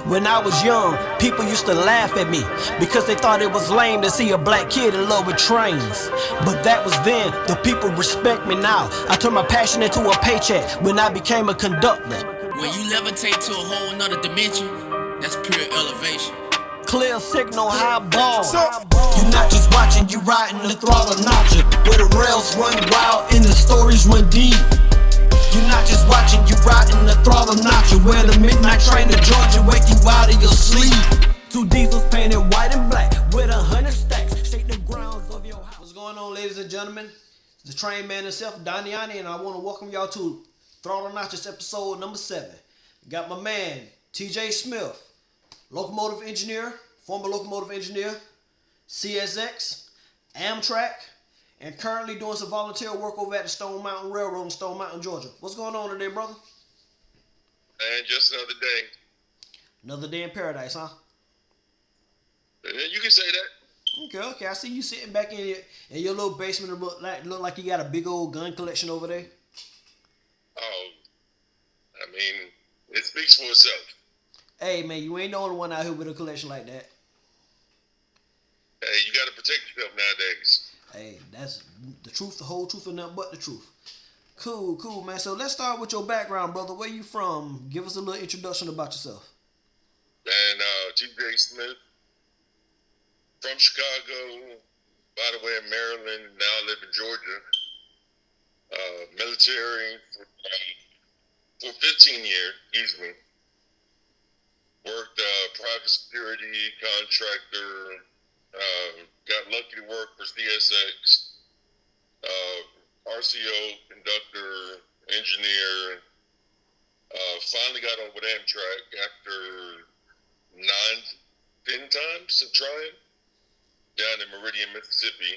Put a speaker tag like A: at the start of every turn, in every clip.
A: When I was young, people used to laugh at me because they thought it was lame to see a black kid in love with trains. But that was then, the people respect me now. I turned my passion into a paycheck when I became a conductor.
B: When you levitate to a whole nother dimension, that's pure elevation.
A: Clear signal, high ball. You're not just watching, you riding the throttle notcher. Where the rails run wild and the stories run deep. You're not just watching, you riding the throttle notcher. Where the midnight train to Georgia wake you out of your sleep. Two diesels painted white and black with 100 stacks. Shake the grounds of your house. What's going on, ladies and gentlemen? It's the train man himself, Daniani, and I want to welcome y'all to Throttle Notches episode number 7. Got my man, TJ Smith. Locomotive engineer, former locomotive engineer, CSX, Amtrak, and currently doing some volunteer work over at the Stone Mountain Railroad in Stone Mountain, Georgia. What's going on today, brother?
C: And just another day.
A: Another day in paradise, huh?
C: You can say that.
A: Okay. I see you sitting back in your little basement and look like you got a big old gun collection over there.
C: Oh, I mean, it speaks for itself.
A: Hey, man, you ain't the only one out here with a collection like that.
C: Hey, you got to protect yourself nowadays.
A: Hey, that's the truth, the whole truth, and nothing but the truth. Cool, man. So let's start with your background, brother. Where you from? Give us a little introduction about yourself.
C: And TJ Smith, from Chicago, by the way, in Maryland, now I live in Georgia. Military for 15 years, Worked private security contractor. Got lucky to work for CSX. RCO conductor, engineer. Finally got on with Amtrak after 9-10 times of trying down in Meridian, Mississippi.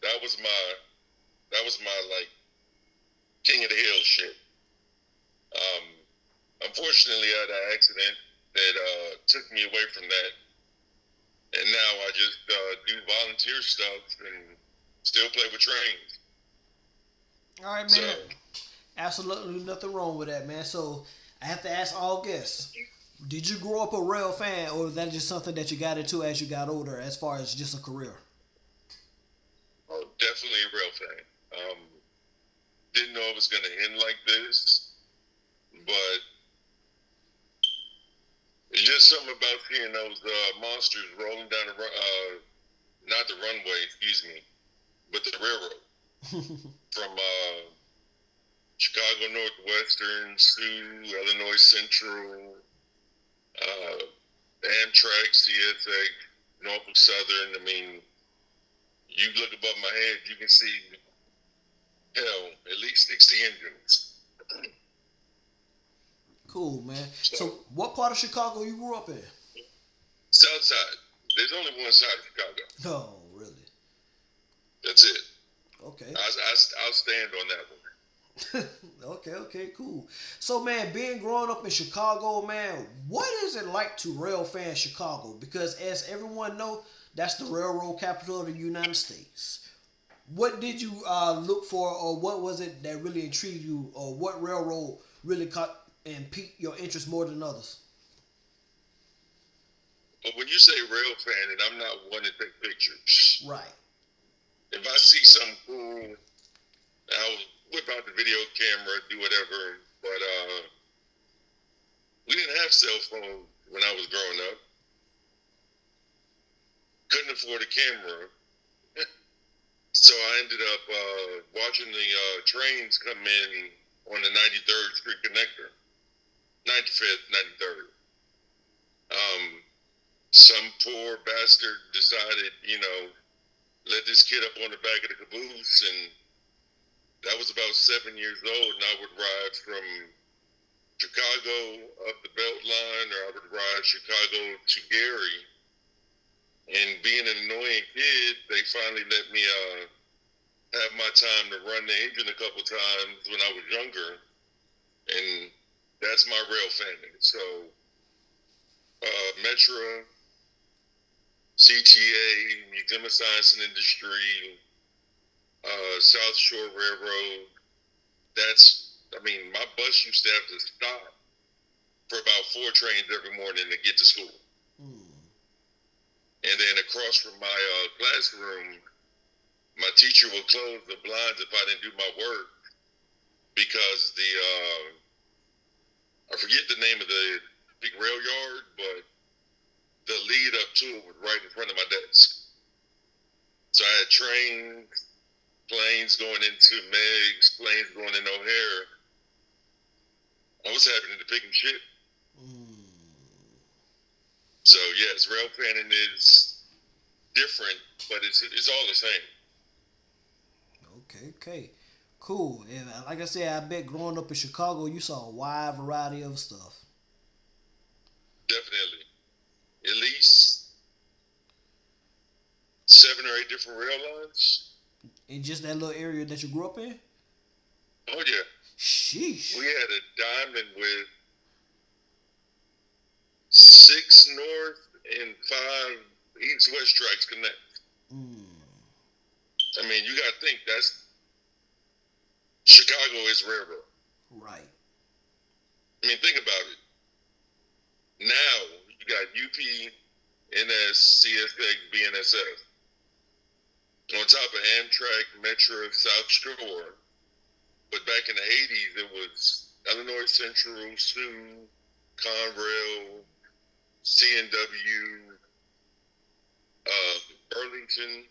C: That was my like king of the hill shit. Unfortunately, I had an accident that took me away from that. And now I just do volunteer stuff and still play with trains.
A: All right, man. Absolutely nothing wrong with that, man. So I have to ask all guests, did you grow up a rail fan, or is that just something that you got into as you got older as far as just a career?
C: Oh, definitely a rail fan. Didn't know it was going to end like this, but it's just something about seeing those monsters rolling down not the runway, but the railroad from Chicago Northwestern, Sioux, Illinois Central, Amtrak, CSX, Norfolk Southern. I mean, you look above my head, you can see, hell, at least 60 engines.
A: Cool, man. So what part of Chicago you grew up in?
C: Southside. There's only one side of Chicago.
A: Oh, really?
C: That's it.
A: Okay.
C: I'll stand on that one.
A: Okay, cool. So, man, growing up in Chicago, man, what is it like to rail fan Chicago? Because as everyone know, that's the railroad capital of the United States. What did you look for, or what was it that really intrigued you, or what railroad really caught and pique your interest more than others?
C: But when you say rail fan, and I'm not one to take pictures.
A: Right.
C: If I see something cool, I'll whip out the video camera, do whatever. But we didn't have cell phones when I was growing up. Couldn't afford a camera. So I ended up watching the trains come in on the 93rd Street Connector. 95th, 93rd. Some poor bastard decided, let this kid up on the back of the caboose, and that was about 7 years old, and I would ride from Chicago up the Beltline, or I would ride Chicago to Gary. And being an annoying kid, they finally let me have my time to run the engine a couple times when I was younger, and that's my rail fandom. So, Metra, CTA, Museum of Science and Industry, South Shore Railroad. My bus used to have to stop for about 4 trains every morning to get to school. And then across from my classroom, my teacher would close the blinds if I didn't do my work because I forget the name of the big rail yard, but the lead up to it was right in front of my desk. So I had trains, planes going into Meigs, planes going in O'Hare. I was having to pick and shit. So yes, rail fanning is different, but it's all the same.
D: Okay. Cool. And like I said, I bet growing up in Chicago, you saw a wide variety of stuff.
C: Definitely. At least 7 or 8 different rail lines.
D: In just that little area that you grew up in?
C: Oh yeah.
D: Sheesh.
C: We had a diamond with 6 north and 5 east-west tracks connect. I mean, you got to think that's Chicago is railroad.
D: Right.
C: I mean, think about it. Now you got UP, NS, CSX, BNSF. On top of Amtrak, Metro, South Shore. But back in the 80s, it was Illinois Central, Sioux, Conrail, CNW, Burlington,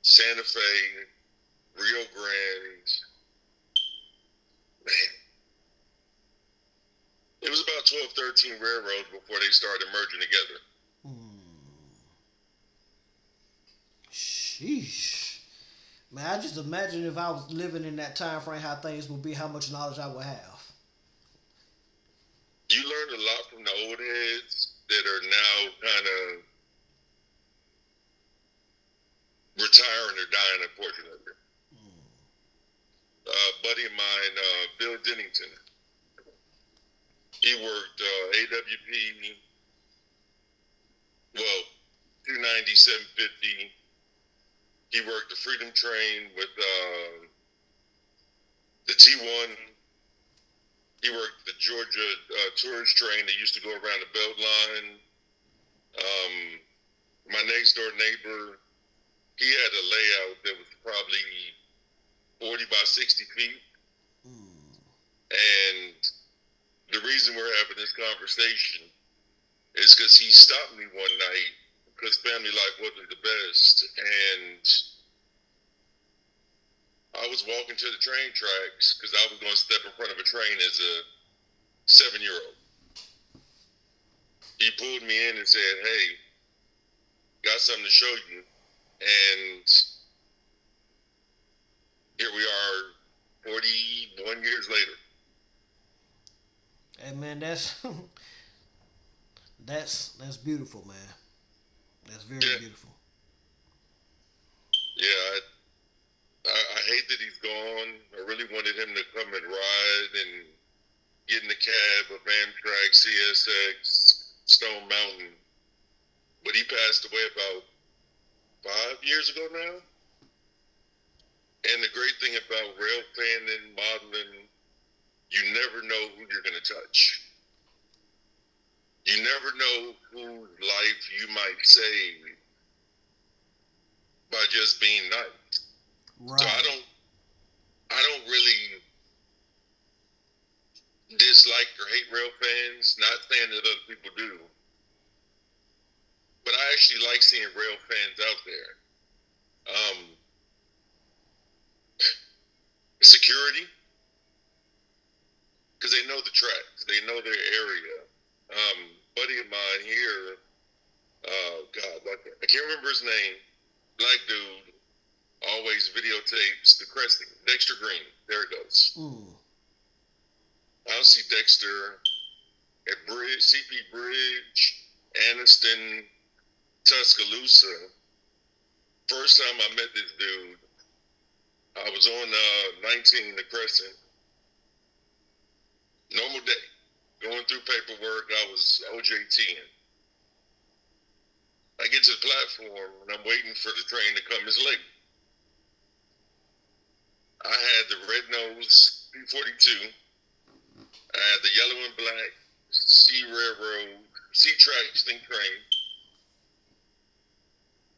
C: Santa Fe, Rio Grande. Man. It was about 12, 13 railroads before they started merging together.
D: Sheesh. Man, I just imagine if I was living in that time frame, how things would be, how much knowledge I would have.
C: You learn a lot from the old heads that are now kind of retiring or dying, unfortunately. Buddy of mine, Bill Dennington, he worked AWP, well, 290, 750. He worked the Freedom Train with the T1. He worked the Georgia tourist train that used to go around the belt line. My next door neighbor, he had a layout that was probably 40 by 60 feet. And the reason we're having this conversation is because he stopped me one night because family life wasn't the best. And I was walking to the train tracks because I was going to step in front of a train as a 7-year-old. He pulled me in and said, "Hey, got something to show you." And here we are 41 years later.
D: Hey man, that's that's beautiful, man. That's very beautiful.
C: Yeah, I hate that he's gone. I really wanted him to come and ride and get in the cab of Amtrak, CSX, Stone Mountain. But he passed away about 5 years ago now. And the great thing about rail fanning, modeling, you never know who you're going to touch. You never know whose life you might save by just being nice.
D: Right.
C: So I don't really dislike or hate rail fans. Not saying that other people do, but I actually like seeing rail fans out there. Security, because they know the tracks, they know their area. Buddy of mine here, God, I can't remember his name. Black dude, always videotapes the cresting. Dexter Green, there it goes. I'll see Dexter at CP Bridge, Anniston, Tuscaloosa. First time I met this dude, I was on 19, the Crescent. Normal day. Going through paperwork, I was OJTing. I get to the platform, and I'm waiting for the train to come. It's late. I had the red nose P-42. I had the yellow and black C Railroad, C tracks, think train,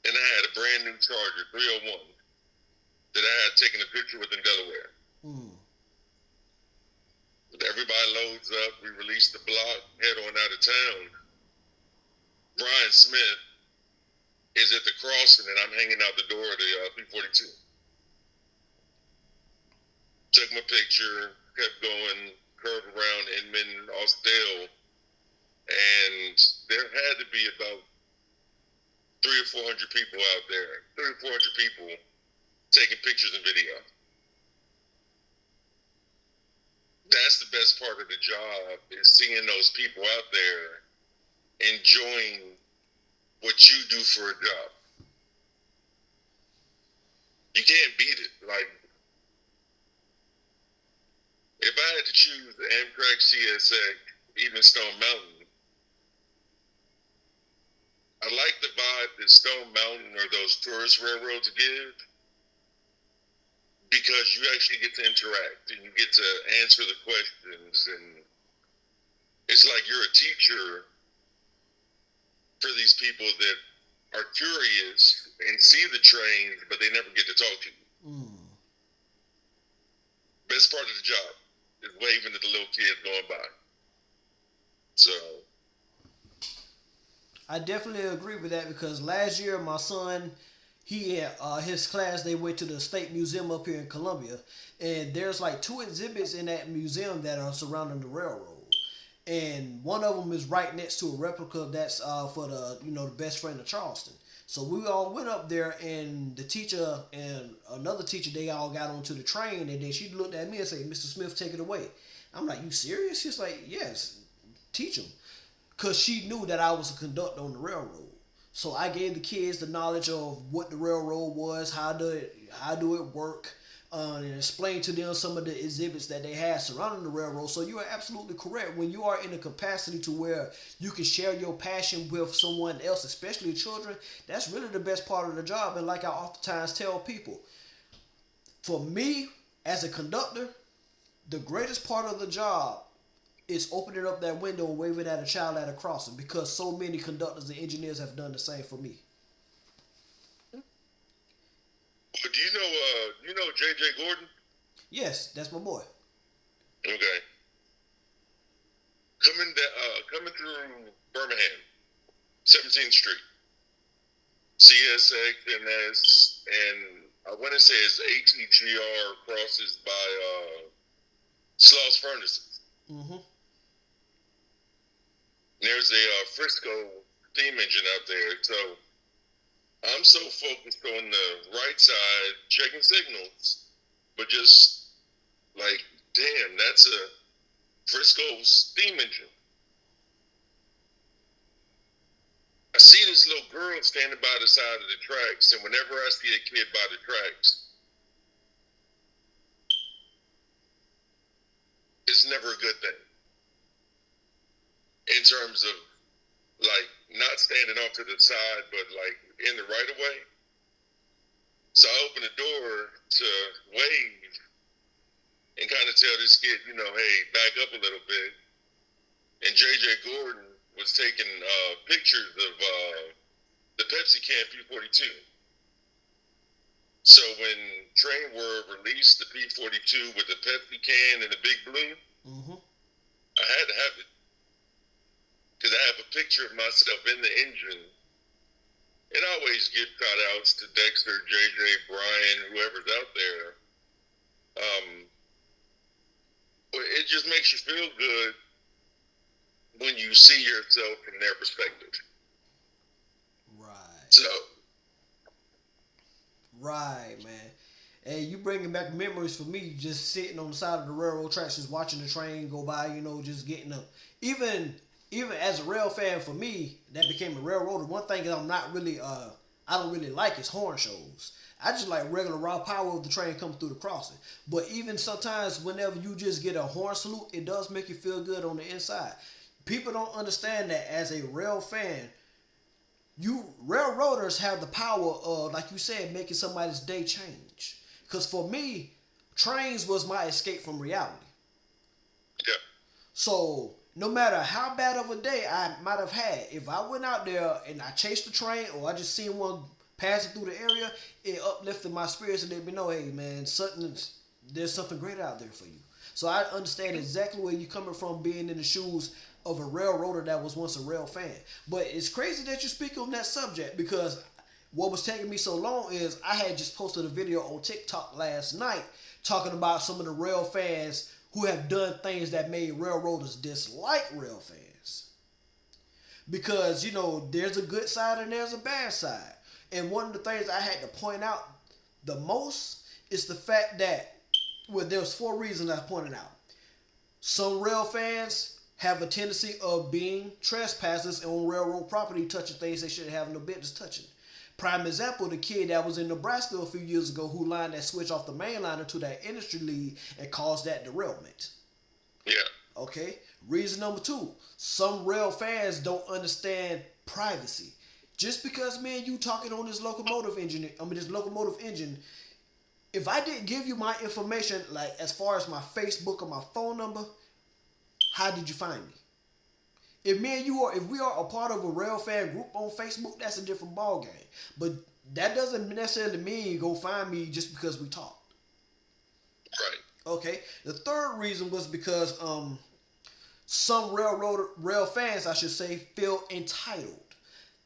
C: and I had a brand new Charger 301 that I had taken a picture with in Delaware.
D: Mm.
C: Everybody loads up. We release the block, head on out of town. Brian Smith is at the crossing, and I'm hanging out the door of the P-42. Took my picture, kept going, curved around Inman, Austell, and there had to be about 300 or 400 people out there, 300 or 400 people taking pictures and video. That's the best part of the job, is seeing those people out there enjoying what you do for a job. You can't beat it. Like, if I had to choose the Amtrak CSX, even Stone Mountain, I like the vibe that Stone Mountain or those tourist railroads give, because you actually get to interact and you get to answer the questions, and it's like you're a teacher for these people that are curious and see the trains, but they never get to talk to you.
D: Mm.
C: Best part of the job is waving at the little kids going by. So
D: I definitely agree with that, because last year my son, he had his class, they went to the State Museum up here in Columbia, and there's like 2 exhibits in that museum that are surrounding the railroad. And one of them is right next to a replica that's for the the best friend of Charleston. So we all went up there, and the teacher and another teacher, they all got onto the train, and then she looked at me and said, "Mr. Smith, take it away." I'm like, "You serious?" She's like, "Yes, teach them," because she knew that I was a conductor on the railroad. So I gave the kids the knowledge of what the railroad was, how do it work, and explain to them some of the exhibits that they had surrounding the railroad. So you are absolutely correct. When you are in a capacity to where you can share your passion with someone else, especially children, that's really the best part of the job. And like I oftentimes tell people, for me as a conductor, the greatest part of the job is opening up that window and waving at a child at a crossing, because so many conductors and engineers have done the same for me.
C: but do you know J.J. Gordon?
D: Yes, that's my boy.
C: Okay. Coming through Birmingham, 17th Street, CSX, and I want to say it's ATGR crosses by Slaugh's Furnaces.
D: Mm-hmm.
C: There's a Frisco steam engine out there, so I'm so focused on the right side, checking signals, but just like, damn, that's a Frisco steam engine. I see this little girl standing by the side of the tracks, and whenever I see a kid by the tracks, it's never a good thing. In terms of, like, not standing off to the side, but, like, in the right of way. So I open the door to wave and kind of tell this kid, hey, back up a little bit. And J.J. Gordon was taking pictures of the Pepsi can P-42. So when Train World released the P-42 with the Pepsi can and the big blue,
D: Mm-hmm.
C: I had to have it. Because I have a picture of myself in the engine. And I always give shout-outs to Dexter, JJ, Brian, whoever's out there. It just makes you feel good when you see yourself from their perspective.
D: Right.
C: So.
D: Right, man. And you bringing back memories for me, just sitting on the side of the railroad tracks, just watching the train go by, just getting up. Even as a rail fan, for me, that became a railroader. One thing that I'm not really, I don't really like is horn shows. I just like regular raw power of the train coming through the crossing. But even sometimes, whenever you just get a horn salute, it does make you feel good on the inside. People don't understand that as a rail fan, railroaders have the power of, like you said, making somebody's day change. Because for me, trains was my escape from reality.
C: Yeah.
D: So no matter how bad of a day I might have had, if I went out there and I chased the train or I just seen one passing through the area, it uplifted my spirits and let me know, hey man, there's something great out there for you. So I understand exactly where you're coming from, being in the shoes of a railroader that was once a rail fan. But it's crazy that you speak on that subject, because what was taking me so long is I had just posted a video on TikTok last night talking about some of the rail fans who have done things that made railroaders dislike rail fans. Because, there's a good side and there's a bad side. And one of the things I had to point out the most is the fact that, well, there's 4 reasons I pointed out. Some rail fans have a tendency of being trespassers on railroad property, touching things they shouldn't have no business touching. Prime example, the kid that was in Nebraska a few years ago who lined that switch off the main line into that industry lead and caused that derailment.
C: Yeah.
D: Okay. Reason number 2, some rail fans don't understand privacy. Just because me and you talking on this locomotive engine, if I didn't give you my information, like as far as my Facebook or my phone number, how did you find me? If we are a part of a rail fan group on Facebook, that's a different ball game. But that doesn't necessarily mean go find me just because we talked.
C: Right.
D: Okay. The third reason was because some rail fans, I should say, feel entitled.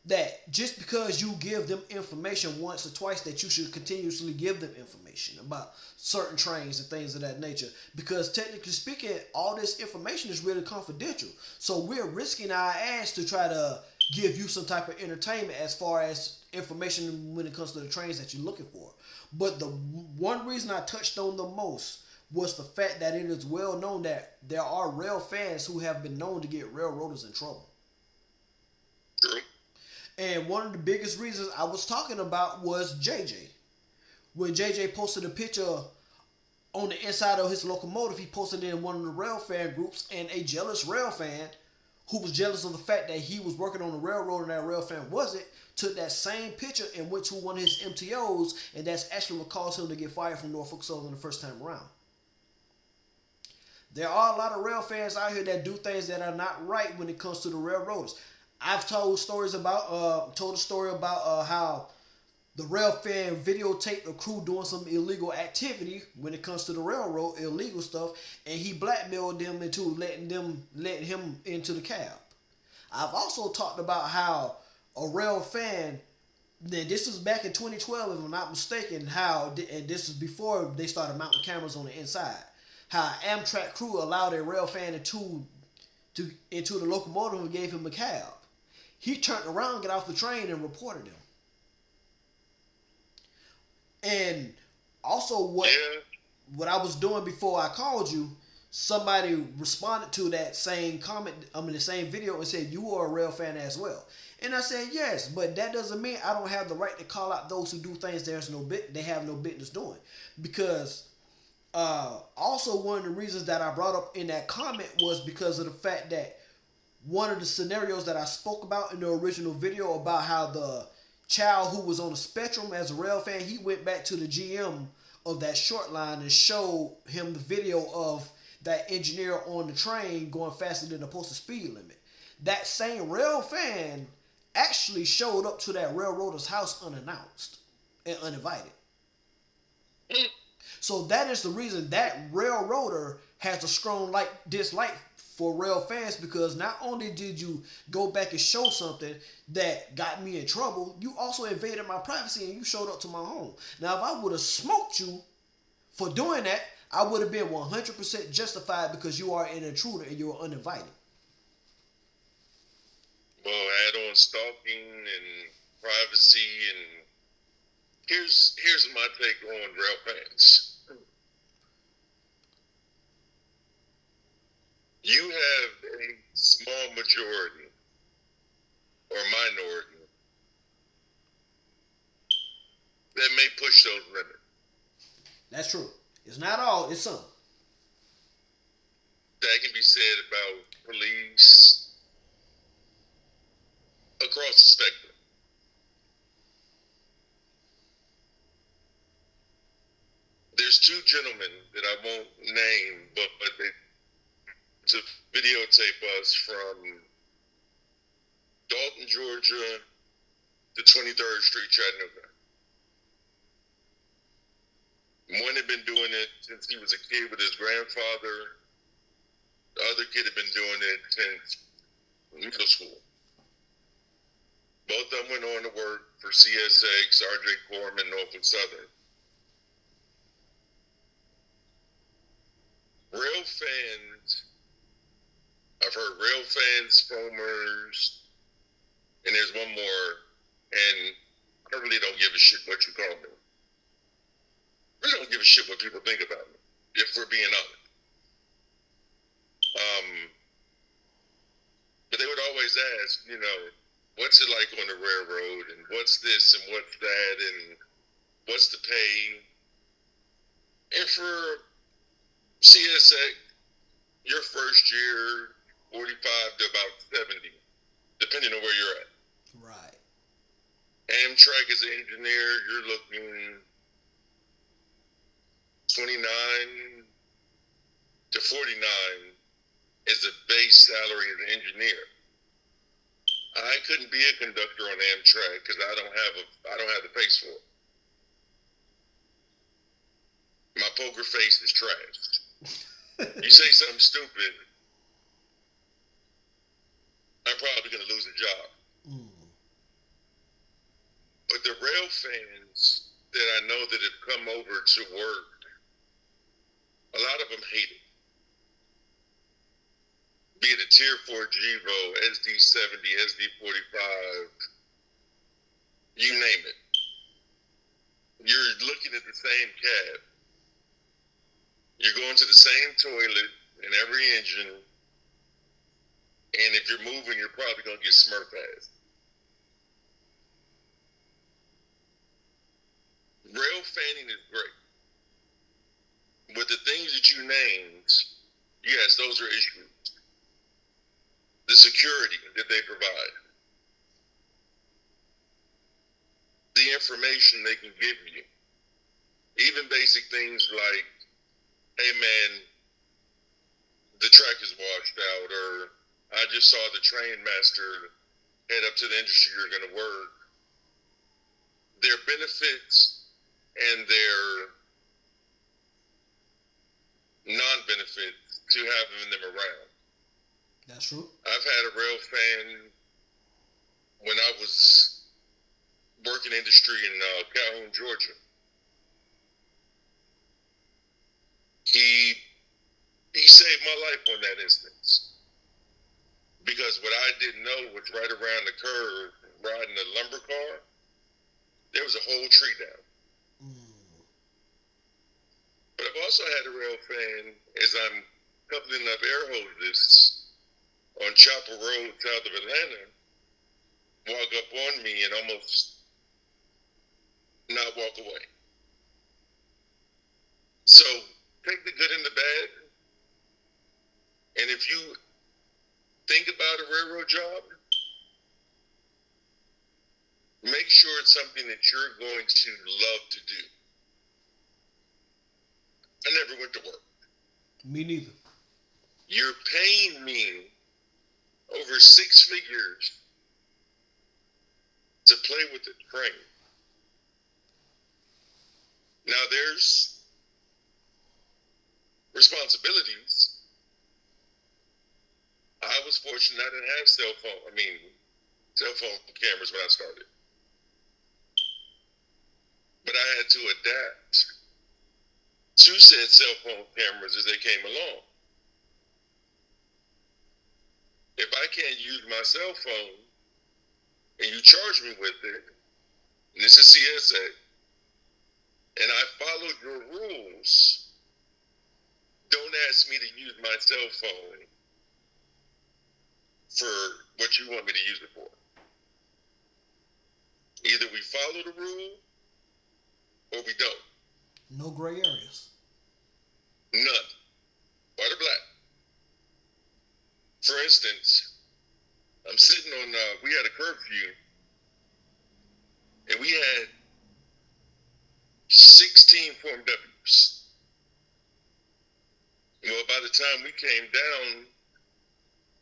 D: That just because you give them information once or twice, that you should continuously give them information about certain trains and things of that nature. Because technically speaking, all this information is really confidential. So we're risking our ass to try to give you some type of entertainment as far as information when it comes to the trains that you're looking for. But the one reason I touched on the most was the fact that it is well known that there are rail fans who have been known to get railroaders in trouble.
C: True.
D: And one of the biggest reasons I was talking about was JJ. When JJ posted a picture on the inside of his locomotive, he posted it in one of the rail fan groups, and a jealous rail fan who was jealous of the fact that he was working on the railroad and that rail fan wasn't, took that same picture and went to one of his MTOs, and that's actually what caused him to get fired from Norfolk Southern the first time around. There are a lot of rail fans out here that do things that are not right when it comes to the railroaders. I've told a story about how the rail fan videotaped a crew doing some illegal activity when it comes to the railroad, illegal stuff, and he blackmailed them into letting him into the cab. I've also talked about how a rail fan, then this was back in 2012 if I'm not mistaken, and this is before they started mounting cameras on the inside, how Amtrak crew allowed a rail fan into the locomotive and gave him a cab. He turned around, got off the train, and reported him. And also what I was doing before I called you, somebody responded to that same comment, the same video, and said, you are a rail fan as well. And I said, yes, but that doesn't mean I don't have the right to call out those who do things they have no business doing. Because also one of the reasons that I brought up in that comment was because of the fact that one of the scenarios that I spoke about in the original video about how the child who was on the spectrum as a rail fan, he went back to the GM of that short line and showed him the video of that engineer on the train going faster than the posted speed limit. That same rail fan actually showed up to that railroader's house unannounced and uninvited. So that is the reason that railroader has a strong dislike for rail fans, because not only did you go back and show something that got me in trouble, you also invaded my privacy and you showed up to my home. Now, if I would have smoked you for doing that, I would have been 100% justified, because you are an intruder and you are uninvited.
C: Well, add on stalking and privacy, and here's my take on rail fans. You have a small majority or minority that may push those limits.
D: That's true. It's not all, it's some.
C: That can be said about police across the spectrum. There's 2 gentlemen that I won't name, but they to videotape us from Dalton, Georgia to 23rd Street, Chattanooga. One had been doing it since he was a kid with his grandfather. The other kid had been doing it since middle school. Both of them went on to work for CSX, RJ Corman, Norfolk Southern. Rail fans, I've heard rail fans, foamers, and there's one more, and I really don't give a shit what you call me. I really don't give a shit what people think about me, if we're being honest. But they would always ask, what's it like on the railroad, and what's this, and what's that, and what's the pay? And for CSX, your first year, 45 to about 70, depending on where you're at.
D: Right.
C: Amtrak as an engineer, you're looking 29 to 49 is the base salary as an engineer. I couldn't be a conductor on Amtrak because I don't have the face for it. My poker face is trashed. You say something stupid, I'm probably going to lose a job. But the rail fans that I know that have come over to work, a lot of them hate it. Be it a Tier 4 Gevo, SD70, SD45, you name it. You're looking at the same cab. You're going to the same toilet in every engine, and if you're moving, you're probably going to get smurf ass. Rail fanning is great. But the things that you named, yes, those are issues. The security that they provide. The information they can give you. Even basic things like, hey man, the track is washed out, or I just saw the train master head up to the industry you're going to work. Their benefits and their non-benefits to having them around.
D: That's true.
C: I've had a rail fan when I was working industry in Calhoun, Georgia. He saved my life on that instance. Because what I didn't know was right around the curve, riding a lumber car, there was a whole tree down. But I've also had a rail fan as I'm coupling up air hoses on Chapel Road, south of Atlanta, walk up on me and almost not walk away. So take the good and the bad. And if you think about a railroad job, make sure it's something that you're going to love to do. I never went to work.
D: Me neither.
C: You're paying me over 6 figures to play with the train. Now there's responsibilities. I was fortunate I didn't have cell phone cameras when I started. But I had to adapt to said cell phone cameras as they came along. If I can't use my cell phone and you charge me with it, and this is CSA, and I followed your rules, don't ask me to use my cell phone for what you want me to use it for. Either we follow the rule or we don't.
D: No gray areas.
C: None. White or black. For instance, I'm sitting on, we had a curfew, and we had 16 Form Ws. Well, by the time we came down,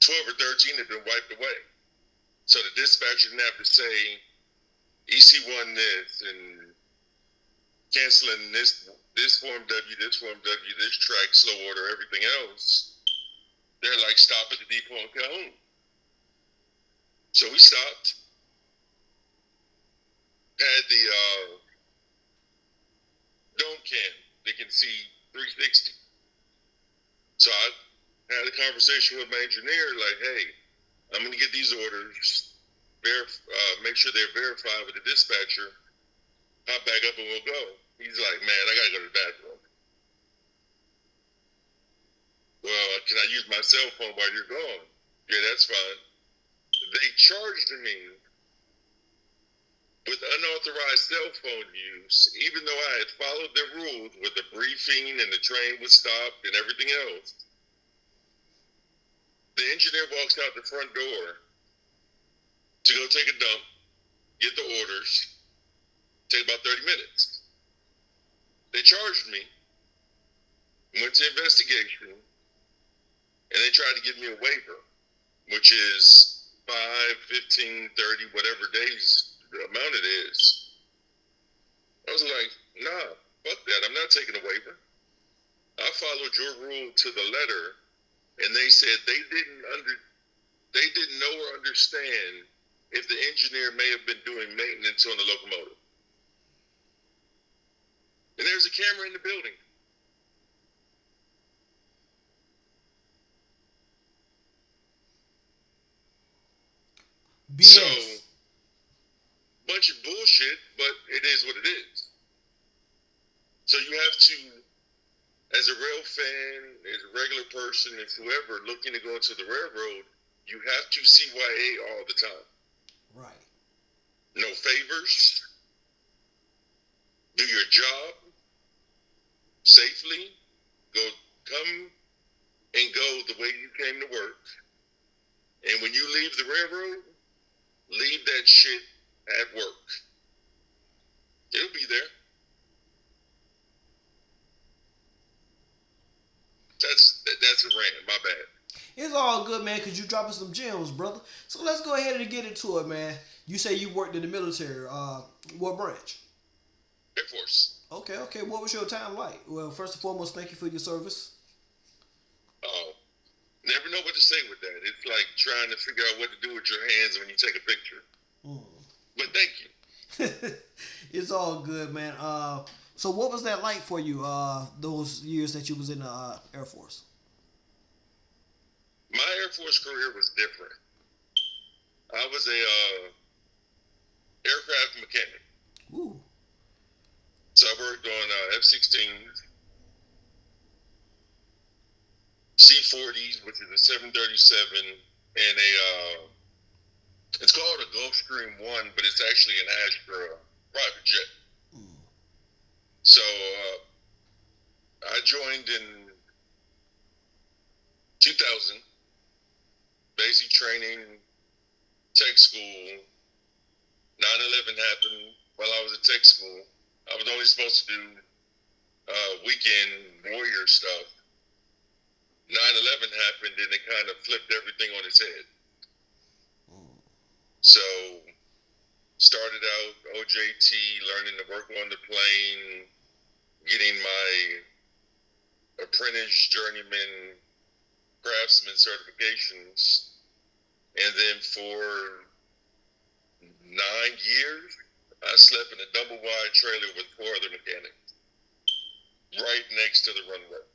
C: 12 or 13 had been wiped away. So the dispatcher didn't have to say EC1 this and canceling this Form W, this Form W, this track, slow order, everything else. They're like, stop at the depot in Calhoun. So we stopped, had the dome cam. They can see 360. So I had a conversation with my engineer, like, hey, I'm going to get these orders, make sure they're verified with the dispatcher, hop back up and we'll go. He's like, man, I got to go to the bathroom. Well, can I use my cell phone while you're gone? Yeah, that's fine. They charged me with unauthorized cell phone use, even though I had followed their rules with the briefing and the train was stopped and everything else. The engineer walks out the front door to go take a dump, get the orders, take about 30 minutes. They charged me, went to investigation, and they tried to give me a waiver, which is 5, 15, 30, whatever days the amount it is. I was like, nah, fuck that. I'm not taking a waiver. I followed your rule to the letter, and they said they didn't know or understand if the engineer may have been doing maintenance on the locomotive. And there's a camera in the building.
D: BS.
C: So, bunch of bullshit, but it is what it is. So you have to, as a rail fan, as a regular person, as whoever looking to go into the railroad, you have to CYA all the time.
D: Right.
C: No favors. Do your job safely. Come and go the way you came to work. And when you leave the railroad, leave that shit at work. It'll be there. That's a rant. My bad.
D: It's all good, man, because you dropping some gems, brother. So let's go ahead and get into it, man. You say you worked in the military. What branch?
C: Air Force.
D: Okay. What was your time like? Well, first and foremost, thank you for your service.
C: Oh, never know what to say with that. It's like trying to figure out what to do with your hands when you take a picture. But thank you.
D: It's all good, man. So what was that like for you? Those years that you was in the Air Force.
C: My Air Force career was different. I was a aircraft mechanic.
D: Ooh.
C: So I worked on F-16s, C-40s, which is a 737, and it's called a Gulfstream 1, but it's actually an Astra private jet. So I joined in 2000, basic training, tech school. 9/11 happened while I was at tech school. I was only supposed to do weekend warrior stuff. 9/11 happened and it kind of flipped everything on its head. So started out OJT, learning to work on the plane, getting my apprentice, journeyman, craftsman certifications, and then for 9 years, I slept in a double wide trailer with 4 other mechanics, right next to the runway.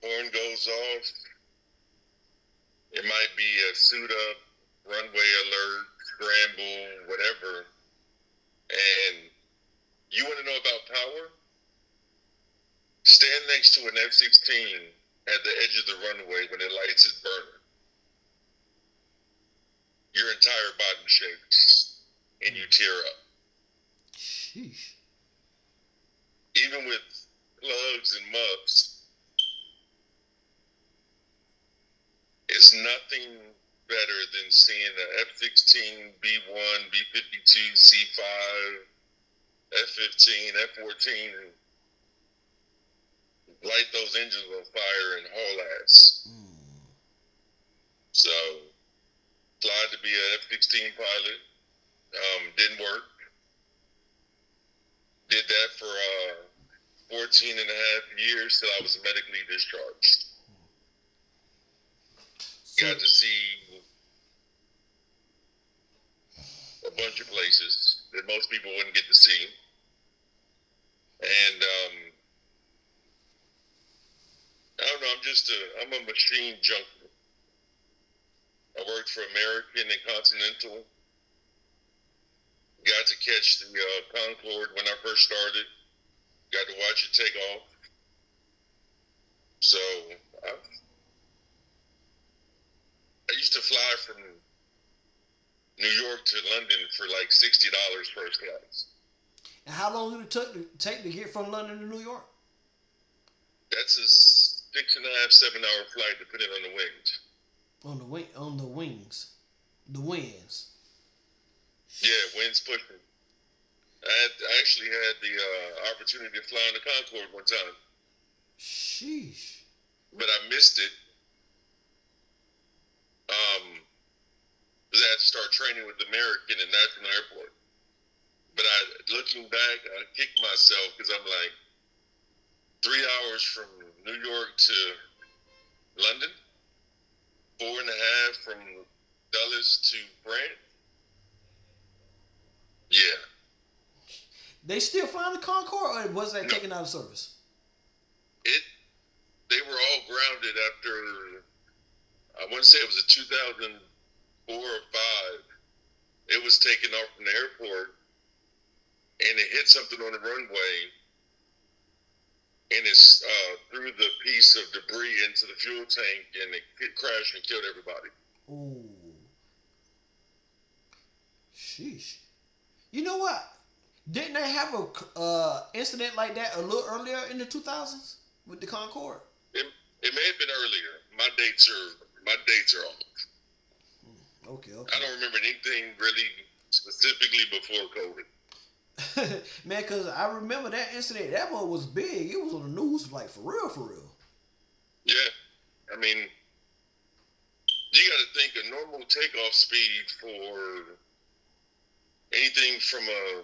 C: Horn goes off. It might be a suit up, runway alert, scramble, whatever. And you want to know about power? Stand next to an F-16 at the edge of the runway when it lights its burner. Your entire body shakes and you tear up.
D: Sheesh.
C: Even with plugs and muffs, it's nothing better than seeing an F-16, B-1, B-52, C-5, F-15, F-14 light those engines on fire and haul ass. So, applied to be an F-16 pilot. Didn't work. Did that for 14 and a half years till I was medically discharged.
D: So,
C: Got to see a bunch of places that most people wouldn't get to see. And I don't know, I'm a machine junkie. I worked for American and Continental. Got to catch the Concorde when I first started. Got to watch it take off. So I used to fly from New York to London for like $60 first class.
D: and how long did it take to get from London to New York?
C: That's a 6.5, 7 hour flight, depending on the wind.
D: On the wings, the winds.
C: Yeah, winds pushing. I actually had the opportunity to fly on the Concorde one time,
D: Sheesh.
C: but I missed it. Because I had to start training with American and National Airport. But looking back, I kicked myself because I'm like 3 hours from New York to London, 4.5 from Dulles to France. Yeah.
D: They still flying the Concorde, or was that
C: No.
D: taken out of service?
C: They were all grounded after, I want to say it was a 2004 or 5. It was taken off from the airport, and it hit something on the runway, and it threw the piece of debris into the fuel tank, and it crashed and killed everybody.
D: Ooh. Sheesh. You know what? Didn't they have a incident like that a little earlier in the 2000s with the Concorde?
C: It may have been earlier. My dates are off.
D: Okay.
C: I don't remember anything really specifically before COVID.
D: Man, because I remember that incident. That one was big. It was on the news, like, for real, for real.
C: Yeah. I mean, you got to think a normal takeoff speed for anything from a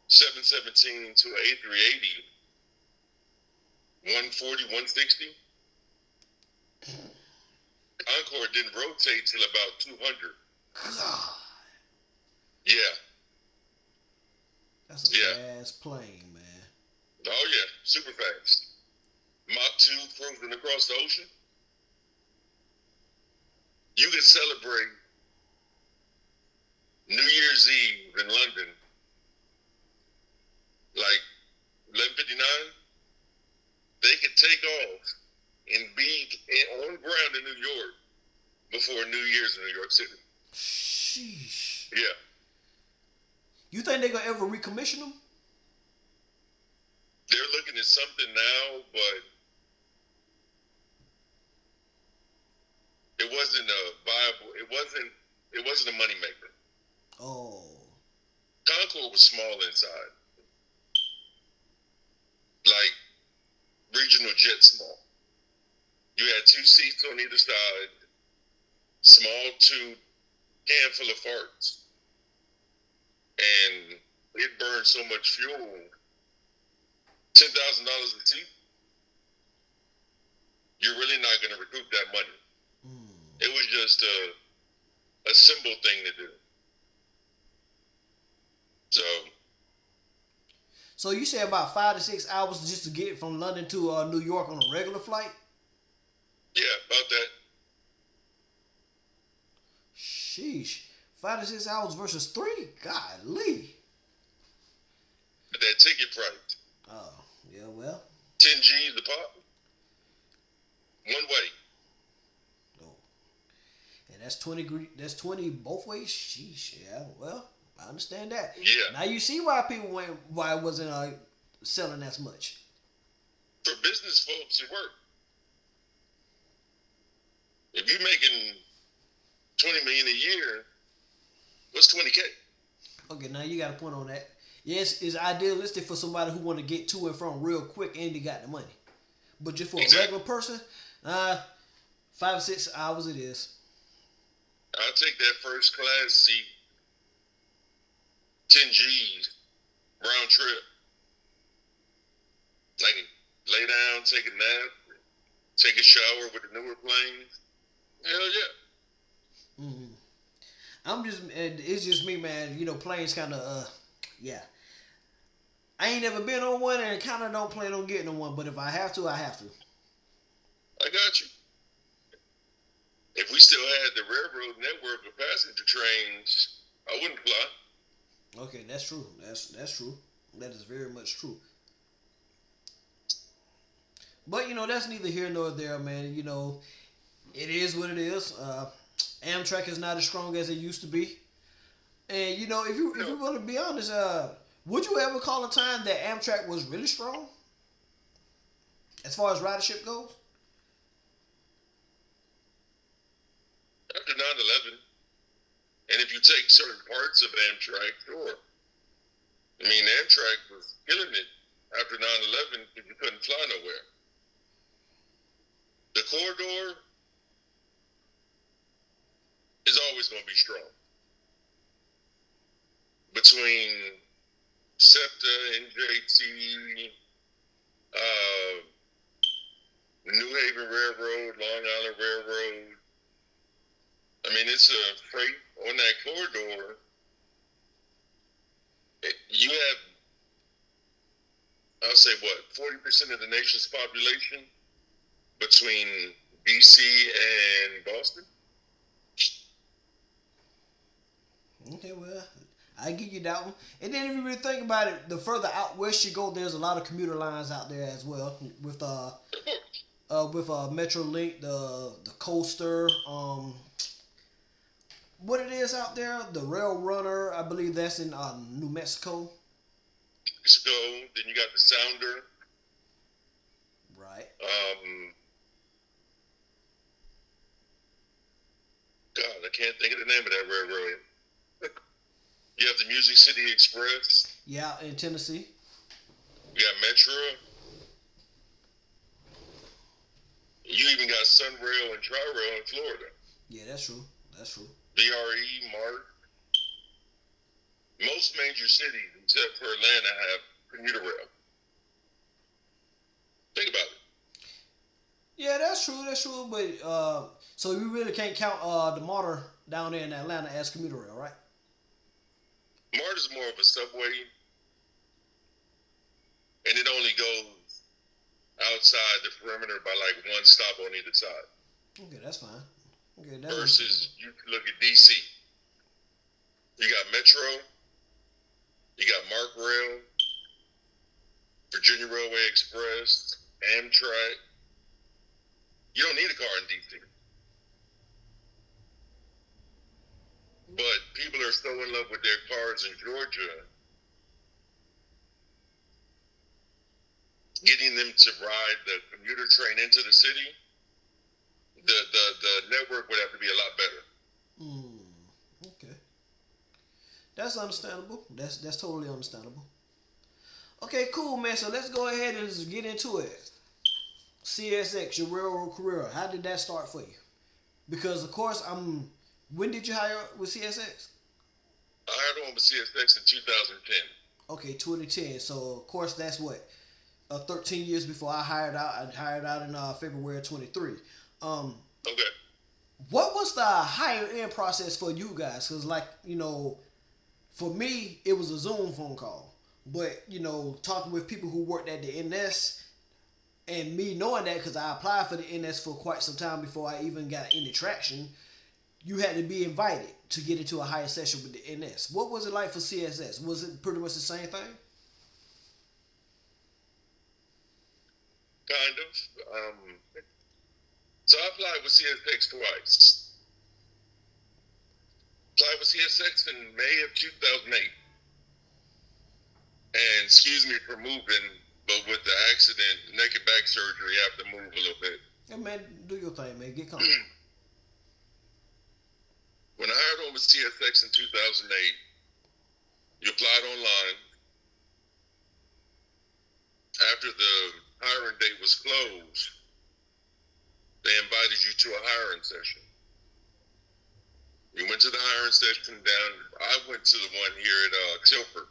C: 717 to an A380, 140, 160. Concorde didn't rotate till about 200.
D: God.
C: Yeah.
D: That's a fast plane, man.
C: Oh, yeah. Super fast. Mach 2 cruising across the ocean. You could celebrate New Year's Eve in London, like 11:59. They could take off and be on ground in New York before New Year's in New York City.
D: Sheesh.
C: Yeah.
D: You think they're gonna ever recommission them?
C: They're looking at something now, but it wasn't a viable. It wasn't a moneymaker.
D: Oh.
C: Concorde was small inside, like regional jet small. You had 2 seats on either side, small tube, can full of farts, and it burned so much fuel. $10,000 a seat. You're really not going to recoup that money. It was just a simple thing to do.
D: So you say about 5 to 6 hours just to get from London to New York on a regular flight?
C: Yeah, about that.
D: Sheesh. 5 to 6 hours versus 3? Golly.
C: That ticket price.
D: Oh, yeah, well.
C: 10 G's a pop. One way.
D: Oh. And that's 20 both ways? Sheesh, yeah, well, I understand that.
C: Yeah.
D: Now you see why why it wasn't selling as much.
C: For business folks, it worked. If you're making $20 million a year, what's 20K?
D: Okay, now you got a point on that. Yes, it's idealistic for somebody who want to get to and from real quick and they got the money. But just for a regular person, 5 to 6 hours it is.
C: I'll take that first class seat, 10 G's, round trip. I can lay down, take a nap, take a shower with the newer planes. Hell yeah.
D: Mm-hmm. It's just me, man. You know, planes kind of, yeah. I ain't never been on one and kind of don't plan on getting on one, but if I have to, I have to.
C: I got you. If we still had the railroad network of passenger trains, I wouldn't fly.
D: Okay, that's true. That's true. That is very much true. But you know, that's neither here nor there, man. You know, it is what it is. Amtrak is not as strong as it used to be. And you know, if you want to be honest, would you ever call a time that Amtrak was really strong as far as ridership goes?
C: After 9/11, and if you take certain parts of Amtrak, sure. I mean, Amtrak was killing it after 9/11 because you couldn't fly nowhere. The corridor is always going to be strong. Between SEPTA, NJT, New Haven Railroad, Long Island Railroad. I mean, it's a freight on that corridor. You have, I'll say what, 40% of the nation's population between DC and Boston?
D: Okay, well, I give you that one. And then if you really think about it, the further out west you go, there's a lot of commuter lines out there as well with Metrolink, the Coaster, what it is out there, the Rail Runner. I believe that's in New Mexico.
C: Mexico. Then you got the Sounder.
D: Right.
C: God, I can't think of the name of that railroad. You have the Music City Express.
D: Yeah, in Tennessee.
C: You got Metro. You even got Sunrail and Tri-Rail in Florida.
D: Yeah, that's true. That's true.
C: BRE, MARC. Most major cities, except for Atlanta, have commuter rail. Think about it.
D: Yeah, that's true. That's true. But so you really can't count the MARTA down there in Atlanta as commuter rail, right?
C: MART is more of a subway, and it only goes outside the perimeter by like one stop on either side.
D: Okay, that's fine. Okay, that's
C: versus you look at DC. You got Metro, you got MARC Rail, Virginia Railway Express, Amtrak. You don't need a car in DC. But people are so in love with their cars in Georgia, getting them to ride the commuter train into the city, the network would have to be a lot better.
D: Okay. That's understandable. That's totally understandable. Okay, cool, man. So let's go ahead and just get into it. CSX, your railroad career. How did that start for you? Because of course, when did you hire with CSX?
C: I hired on with CSX in 2010.
D: Okay, 2010. So of course that's what 13 years before I hired out. I hired out in February 23.
C: Okay.
D: What was the hire in process for you guys? Because like for me it was a Zoom phone call, but talking with people who worked at the NS. And me knowing that, because I applied for the NS for quite some time before I even got any traction, you had to be invited to get into a higher session with the NS. What was it like for CSS? Was it pretty much the same thing?
C: Kind of. So I applied with CSX twice. Applied with CSX in May of 2008. And excuse me for moving, but with the accident, neck and back surgery, I have to move a little bit.
D: Yeah, man, do your thing, man. Get comfortable.
C: When I hired on with CSX in 2008, you applied online. After the hiring date was closed, they invited you to a hiring session. session down. I went to the one here at Tilford,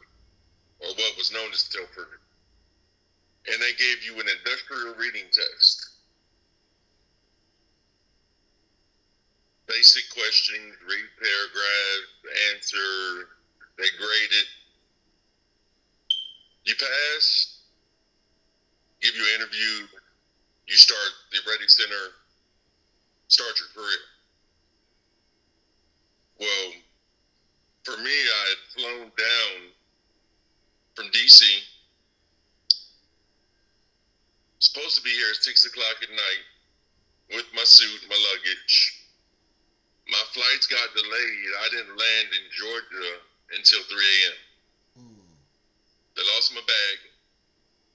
C: or what was known as Tilford, and they gave you an industrial reading test. Basic questions, read paragraphs, answer, they grade it. You pass, give you an interview, you start the Ready Center, start your career. Well, for me, I had flown down from DC, supposed to be here at 6 o'clock at night with my suit, my luggage. My flights got delayed. I didn't land in Georgia until 3 a.m. They lost my bag.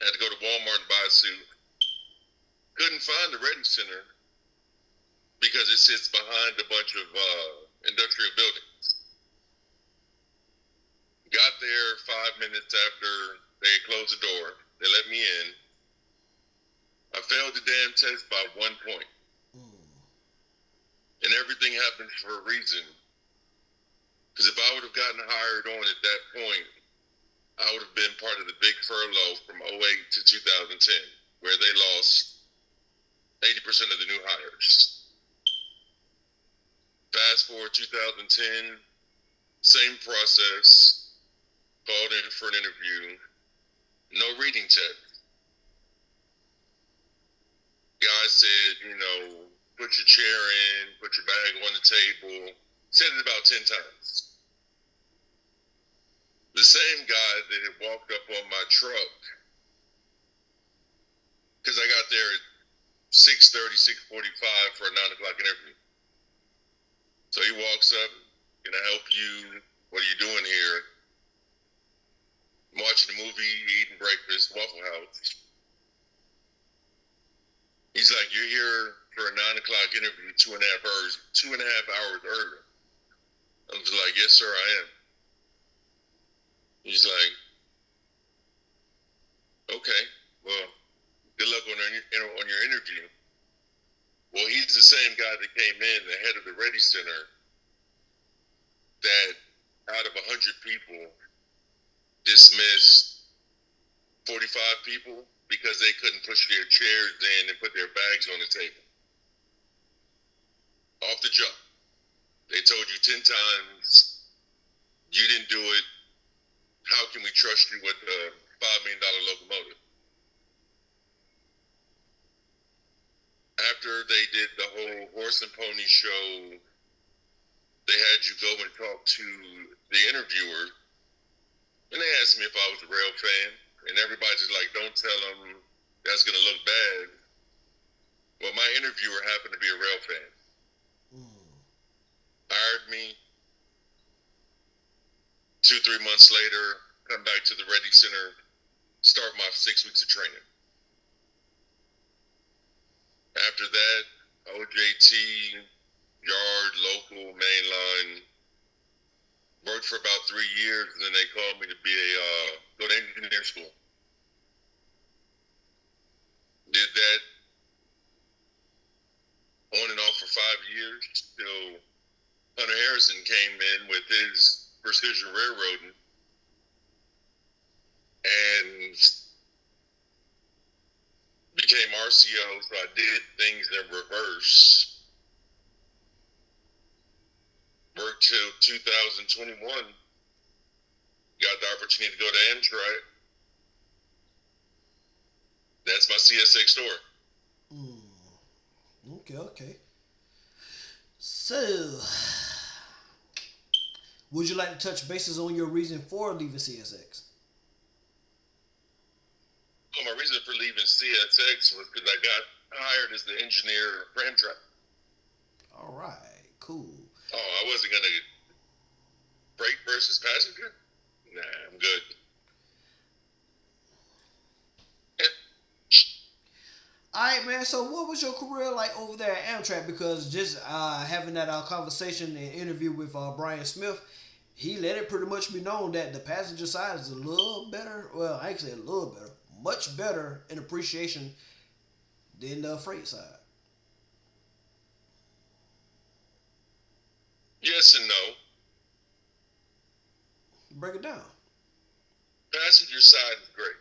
C: Had to go to Walmart and buy a suit. Couldn't find the Ready Center because it sits behind a bunch of industrial buildings. Got there 5 minutes after they had closed the door. They let me in. I failed the damn test by 1 point. And everything happens for a reason. Because if I would have gotten hired on at that point, I would have been part of the big furlough from 08 to 2010, where they lost 80% of the new hires. Fast forward 2010, same process, called in for an interview, no reading test. Guy said, put your chair in, put your bag on the table, said it about 10 times. The same guy that had walked up on my truck, because I got there at 6:30, 6:45 for a 9 o'clock interview. So he walks up, can I help you? What are you doing here? I'm watching a movie, eating breakfast, Waffle House. He's like, you're here for a 9 o'clock interview, 2.5 hours early. I was like, yes, sir, I am. He's like, okay, well, good luck on your interview. Well, he's the same guy that came in, the head of the Ready Center, that out of 100 people dismissed 45 people because they couldn't push their chairs in and put their bags on the table. Off the jump. They told you 10 times, you didn't do it. How can we trust you with a $5 million locomotive? After they did the whole horse and pony show, they had you go and talk to the interviewer, and they asked me if I was a rail fan, and everybody's like, don't tell them that's going to look bad. Well, my interviewer happened to be a rail fan. Hired me. 2-3 months later, come back to the Ready Center, start my 6 weeks of training. After that, OJT, yard, local, mainline. Worked for about 3 years, and then they called me to be go to engineer school. Did that on and off for 5 years till Hunter Harrison came in with his precision railroading and became RCO, so I did things in reverse. Worked till 2021. Got the opportunity to go to Amtrak. That's my CSX story.
D: Okay. So, would you like to touch bases on your reason for leaving CSX?
C: Well, my reason for leaving CSX was because I got hired as the engineer for Amtrak.
D: All right, cool.
C: Oh, I wasn't going to freight versus passenger? Nah, I'm good.
D: All right, man. So, what was your career like over there at Amtrak? Because just having that conversation and interview with Brian Smith, he let it pretty much be known that the passenger side is a little better. Well, I ain't say a little better, much better in appreciation than the freight side.
C: Yes and no.
D: Break it down.
C: Passenger side is great.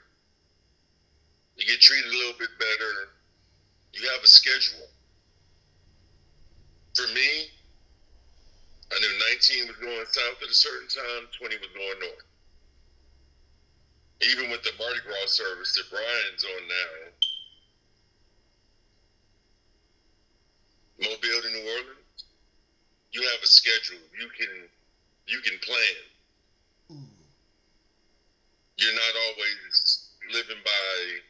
C: You get treated a little bit better. You have a schedule. For me, I knew 19 was going south at a certain time, 20 was going north. Even with the Mardi Gras service that Brian's on now, Mobile to New Orleans, you have a schedule. You can plan. You're not always living by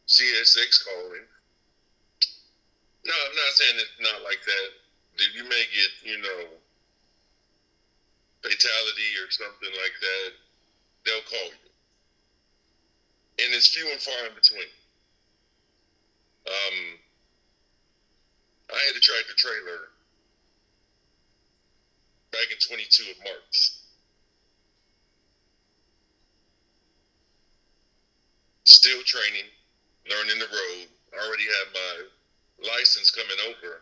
C: CSX calling. No, I'm not saying it's not like that. You may get, fatality or something like that. They'll call you. And it's few and far in between. I had a tractor trailer back in 22 of March. Still training, learning the road. I already had my license coming over.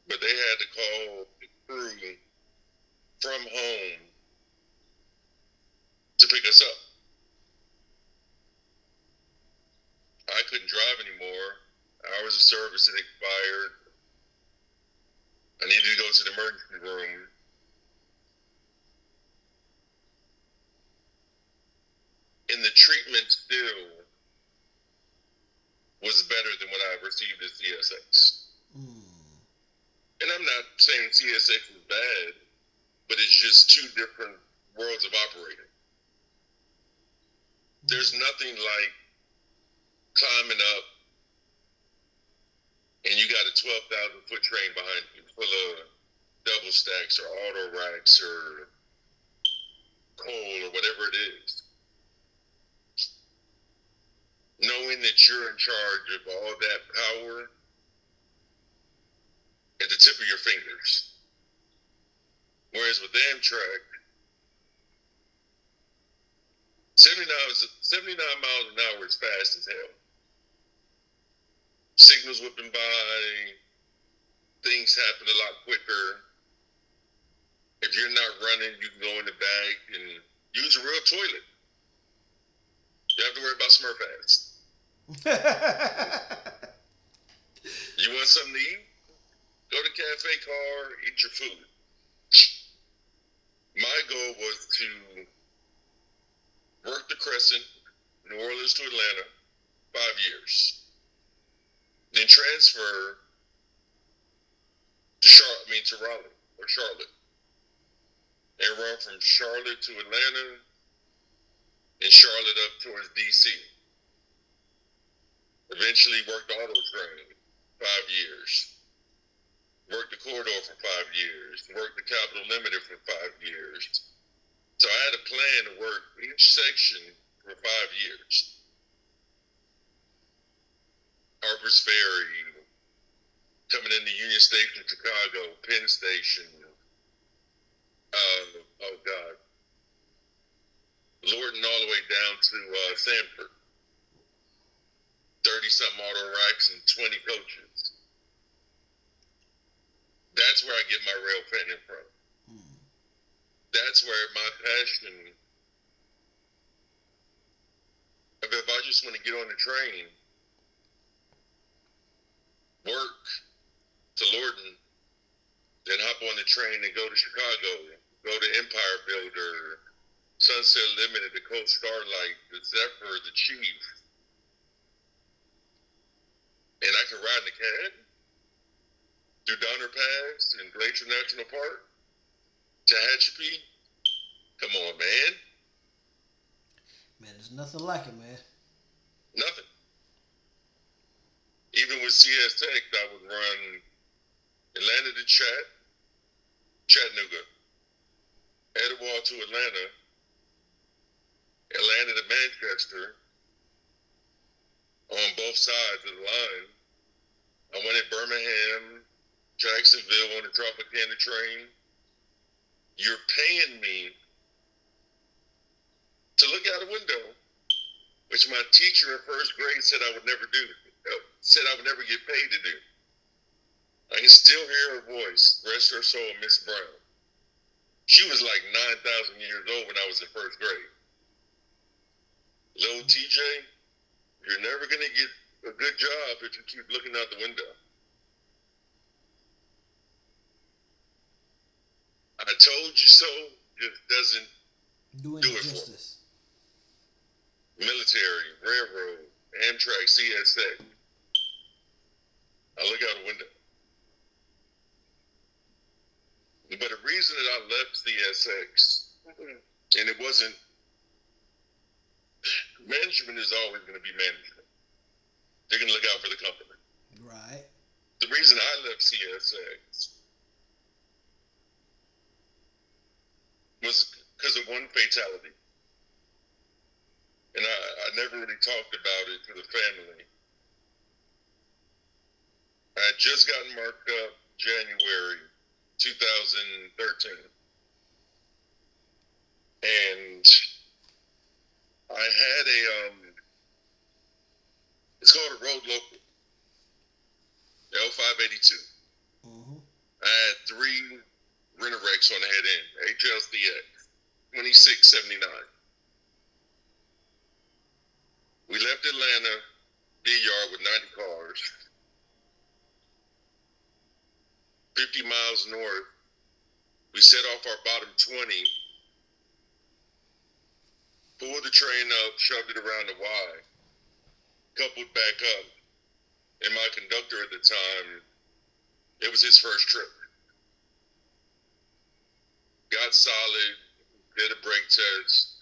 C: But they had to call the crew from home to pick us up. I couldn't drive anymore. Hours of service had expired. I needed to go to the emergency room. And the treatment still was better than what I received at CSX. And I'm not saying CSX was bad, but it's just two different worlds of operating. There's nothing like climbing up and you got a 12,000-foot train behind you full of double stacks or auto racks or coal or whatever it is. Knowing that you're in charge of all that power at the tip of your fingers. Whereas with Amtrak, 79 miles an hour is fast as hell. Signals whipping by, things happen a lot quicker. If you're not running, you can go in the back and use a real toilet. You don't have to worry about Smurf ass. You want something to eat? Go to cafe car, eat your food. My goal was to work the Crescent, New Orleans to Atlanta, 5 years. Then transfer to Raleigh or Charlotte. And run from Charlotte to Atlanta and Charlotte up towards DC. Eventually worked the auto train 5 years. Worked the corridor for 5 years. Worked the Capital Limited for 5 years. So I had a plan to work each section for 5 years. Harper's Ferry, coming into Union Station, Chicago, Penn Station. Oh God. Lorton all the way down to Sanford. 30-something auto racks and 20 coaches. That's where I get my rail fanning from. That's where my passion of if I just want to get on the train, work to Lorton, then hop on the train and go to Chicago, go to Empire Builder, Sunset Limited, the Coast Starlight, the Zephyr, the Chief. And I can ride in the cab through Donner Pass and Glacier National Park, Tehachapi. Come on, man.
D: Man, there's nothing like it, man.
C: Nothing. Even with CS Tech, I would run Atlanta to Chattanooga, Etowah to Atlanta, Atlanta to Manchester, on both sides of the line. I went at Birmingham, Jacksonville on the Tropicana train. You're paying me to look out a window, which my teacher in first grade said I would never do, said I would never get paid to do. I can still hear her voice, rest her soul, Miss Brown. She was like 9,000 years old when I was in first grade. Little TJ, you're never going to get a good job if you keep looking out the window. I told you so just doesn't
D: Doing
C: do
D: it
C: it for me.
D: justice.
C: Military, railroad, Amtrak, CSA. I look out the window. But the reason that I left CSX, and it wasn't, management is always going to be management. They're going to look out for the company.
D: Right.
C: The reason I left CSX was because of one fatality. And I never really talked about it to the family. I had just gotten marked up January 2013. And I had it's called a road local, L582.
D: Mm-hmm.
C: I had 3 Rent-A-Wrecks on the head end, HLCX, 2679. We left Atlanta, D-Yard with 90 cars. 50 miles north, we set off our bottom 20, pulled the train up, shoved it around the Y, coupled back up. And my conductor at the time, it was his first trip. Got solid, did a brake test,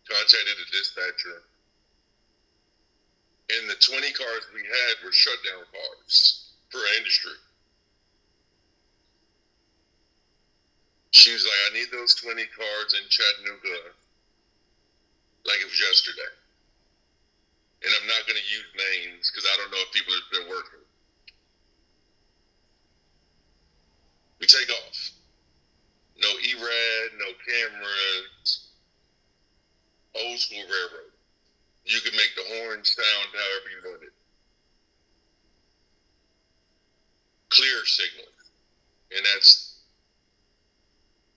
C: contacted the dispatcher. And the 20 cars we had were shutdown cars for industry. She was like, I need those 20 cars in Chattanooga like it was yesterday. And I'm not going to use names because I don't know if people have been working. We take off. No E-Rad, no cameras. Old school railroad. You can make the horn sound however you want it. Clear signal. And that's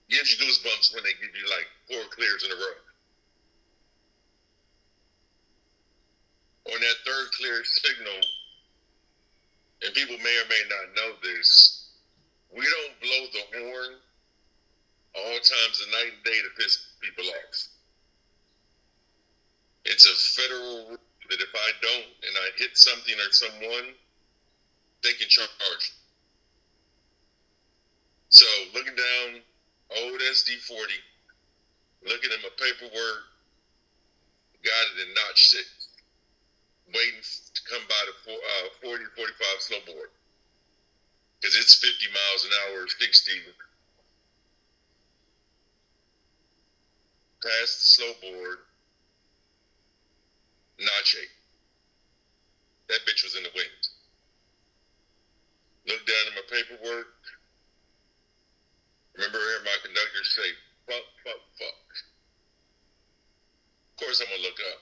C: gives you goosebumps when they give you like 4 clears in a row. On that third clear signal, and people may or may not know this, we don't blow the horn all times of night and day to piss people off. It's a federal rule that if I don't and I hit something or someone, they can charge. So looking down, old SD40, looking at my paperwork, got it in notch 6, waiting to come by the 40 to 45 slow board. Because it's 50 miles an hour, 60. Past the slow board, notch 8. That bitch was in the wind. Looked down at my paperwork. Remember hearing my conductor say, fuck, fuck, fuck. Of course I'm going to look up.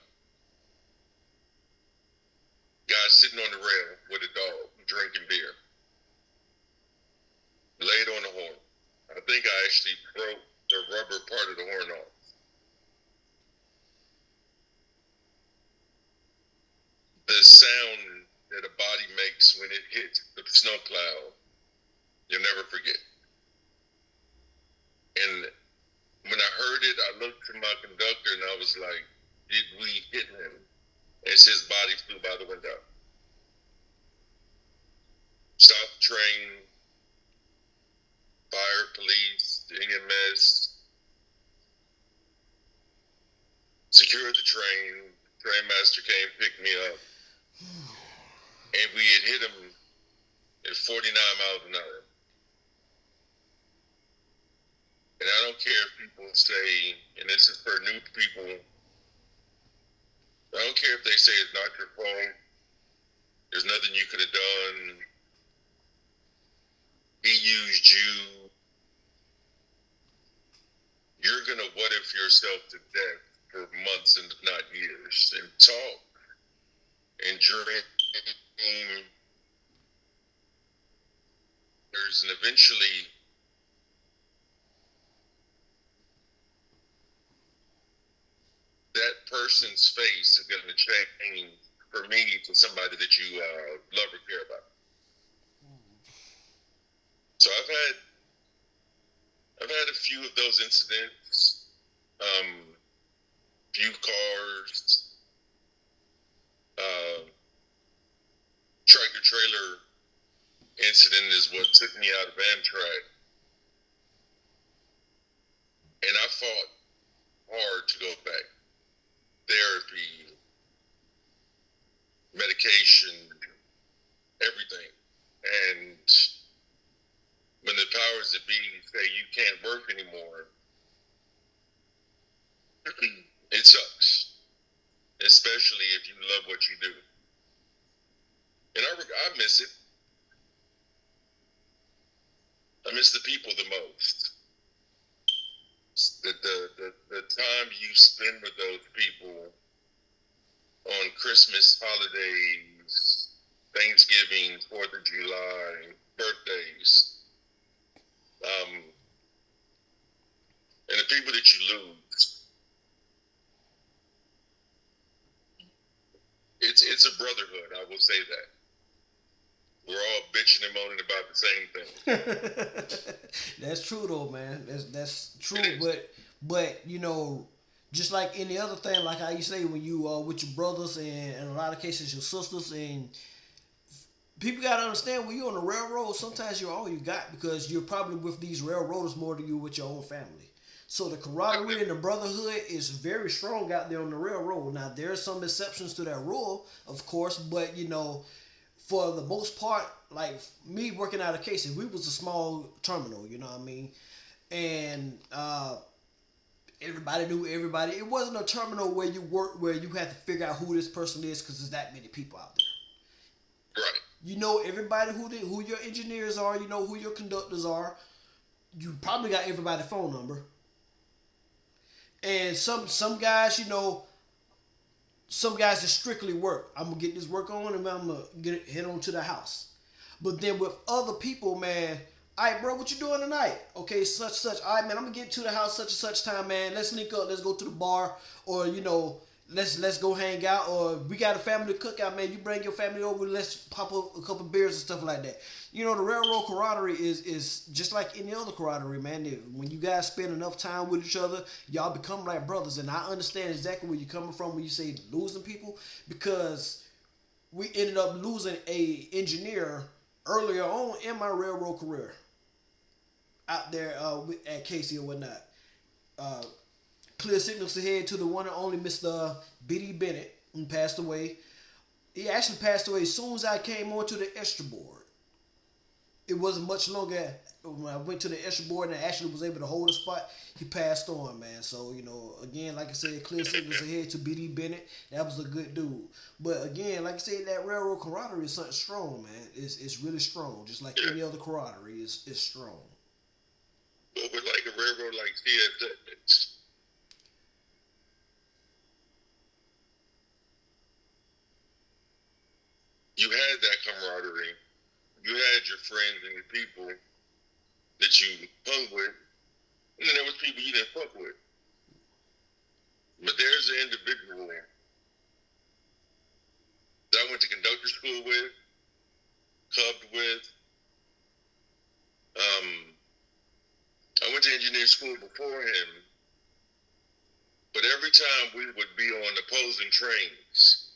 C: Guy sitting on the rail with a dog, drinking beer. Laid on the horn. I think I actually broke the rubber part of the horn off. The sound that a body makes when it hits the snow cloud, you'll never forget. And when I heard it, I looked to my conductor and I was like, did we hit him? As his body flew by the window. Stopped the train, fire, police, EMS, secured the train, train master came, picked me up, and we had hit him at 49 miles an hour. And I don't care if people say, and this is for new people, I don't care if they say it's not your fault, there's nothing you could have done, he used you. You're going to what if yourself to death for months and not years and talk and dream. And eventually person's face is going to change for me to somebody that you love or care about. So I've had a few of those incidents. Few cars, tractor trailer incident is what took me out of Amtrak, and I fought hard to go back. Therapy, medication, everything. And when the powers that be say you can't work anymore, it sucks, especially if you love what you do. And I miss it. I miss the people the most. The time you spend with those people on Christmas, holidays, Thanksgiving, 4th of July, birthdays, and the people that you lose. It's a brotherhood, I will say that. We're all bitching and moaning about the same thing.
D: That's true though, man. That's true. But you know, just like any other thing, like how you say when you with your brothers and in a lot of cases your sisters, and people gotta understand when you're on the railroad, sometimes you're all you got because you're probably with these railroaders more than you with your own family. So the camaraderie and the brotherhood is very strong out there on the railroad. Now there are some exceptions to that rule, of course, but you know, for the most part, like me working out of Casey, we was a small terminal, you know what I mean? And everybody knew everybody. It wasn't a terminal where you work where you had to figure out who this person is because there's that many people out there.
C: Right.
D: You know everybody who your engineers are. You know who your conductors are. You probably got everybody's phone number. And some guys, you know, some guys just strictly work. I'm gonna get this work on and I'm gonna head on to the house. But then with other people, man, all right, bro, what you doing tonight? Okay, such. All right, man, I'm gonna get to the house such and such time, man. Let's link up. Let's go to the bar, or you know, let's go hang out. Or we got a family cookout, man. You bring your family over. Let's pop up a couple beers and stuff like that. You know, the railroad camaraderie is just like any other camaraderie, man. When you guys spend enough time with each other, y'all become like brothers. And I understand exactly where you're coming from when you say losing people, because we ended up losing a engineer earlier on in my railroad career out there at Casey or whatnot. Clear signals ahead to the one and only Mr. B.D. Bennett, who passed away. He actually passed away as soon as I came onto the extra board. It wasn't much longer when I went to the extra board and I actually was able to hold a spot. He passed on, man. So, you know, again, like I said, clear signals ahead to B.D. Bennett. That was a good dude. But again, like I said, that railroad camaraderie is something strong, man. It's really strong. Just like any other camaraderie is strong.
C: But with like a railroad like CSX, you had that camaraderie. You had your friends and your people that you hung with, and then there was people you didn't fuck with. But there's an individual that I went to conductor school with, cubbed with. I went to engineer school before him, but every time we would be on opposing trains.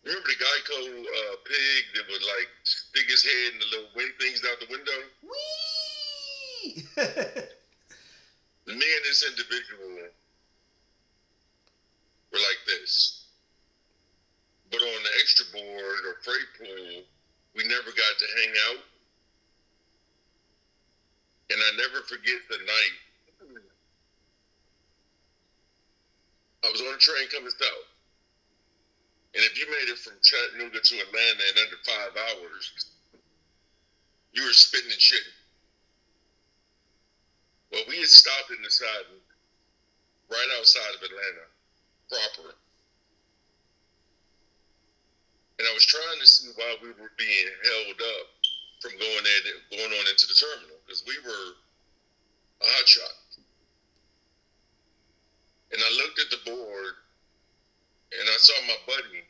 C: Remember the Geico pig that would like stick his head in the little wing things out the window?
D: Whee!
C: Me and this individual were like this. But on the extra board or freight pool, we never got to hang out. And I never forget the night. I was on a train coming south. And if you made it from Chattanooga to Atlanta in under 5 hours, you were spitting and shitting. Well, we had stopped in the side, right outside of Atlanta, proper. And I was trying to see why we were being held up from going on into the terminal, because we were a hot shot. And I looked at the board buddy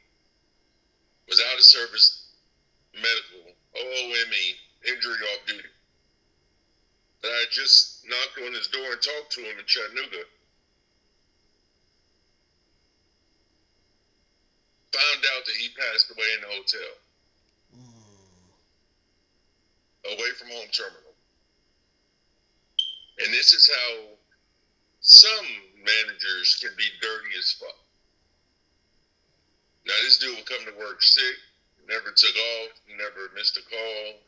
C: was out of service, medical, OOME, injury off duty. And I just knocked on his door and talked to him in Chattanooga. Found out that he passed away in the hotel. Away from home terminal. And this is how some managers can be dirty as fuck. Now this dude would come to work sick, never took off, never missed a call.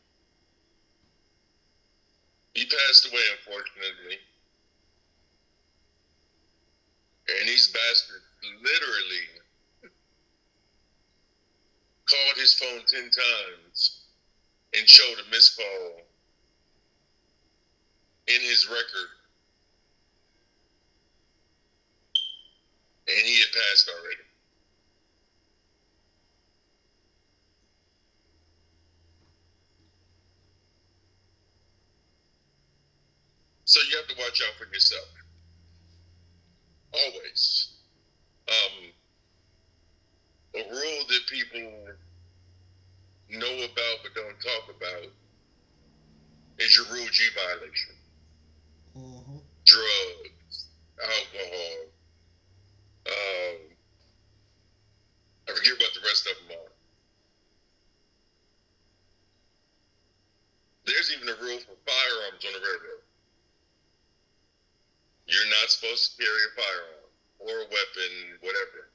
C: He passed away, unfortunately. And these bastards literally called his phone 10 times and showed a missed call in his record. And he had passed already. So you have to watch out for yourself. Always. A rule that people know about but don't talk about is your Rule G violation.
D: Mm-hmm.
C: Drugs, alcohol. I forget what the rest of them are. There's even a rule for firearms on the railroad. You're not supposed to carry a firearm or a weapon, whatever.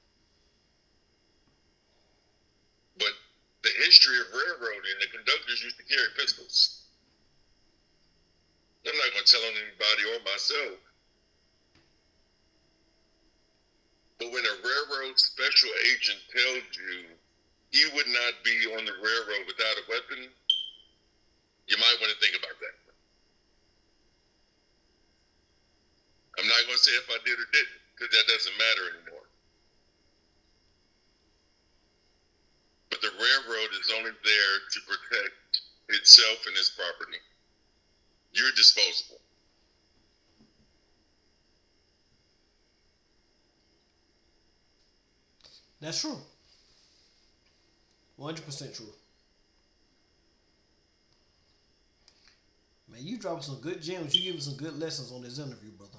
C: But the history of railroading, the conductors used to carry pistols. I'm not going to tell on anybody or myself. But when a railroad special agent tells you he would not be on the railroad without a weapon, you might want to think about that. I'm not going to say if I did or didn't, because that doesn't matter anymore. But the railroad is only there to protect itself and its property. You're disposable.
D: That's true. 100% true. Man, you dropping some good gems. You giving some good lessons on this interview, brother.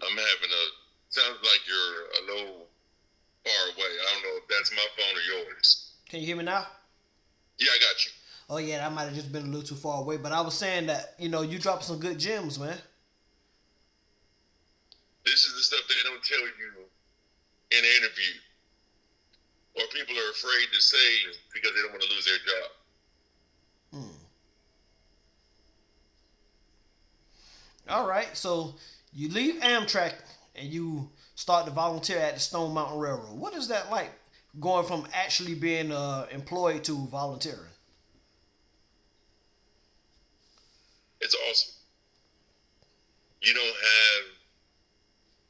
C: I'm having sounds like you're a little far away. I don't know if that's my phone or yours.
D: Can you hear me now?
C: Yeah, I got you.
D: Oh yeah, that might have just been a little too far away. But I was saying that, you dropping some good gems, man.
C: This is the stuff they don't tell you in an interview. Or people are afraid to say because they don't want to lose their job.
D: All right, so you leave Amtrak and you start to volunteer at the Stone Mountain Railroad. What is that like, going from actually being employed to volunteering?
C: It's awesome. You don't have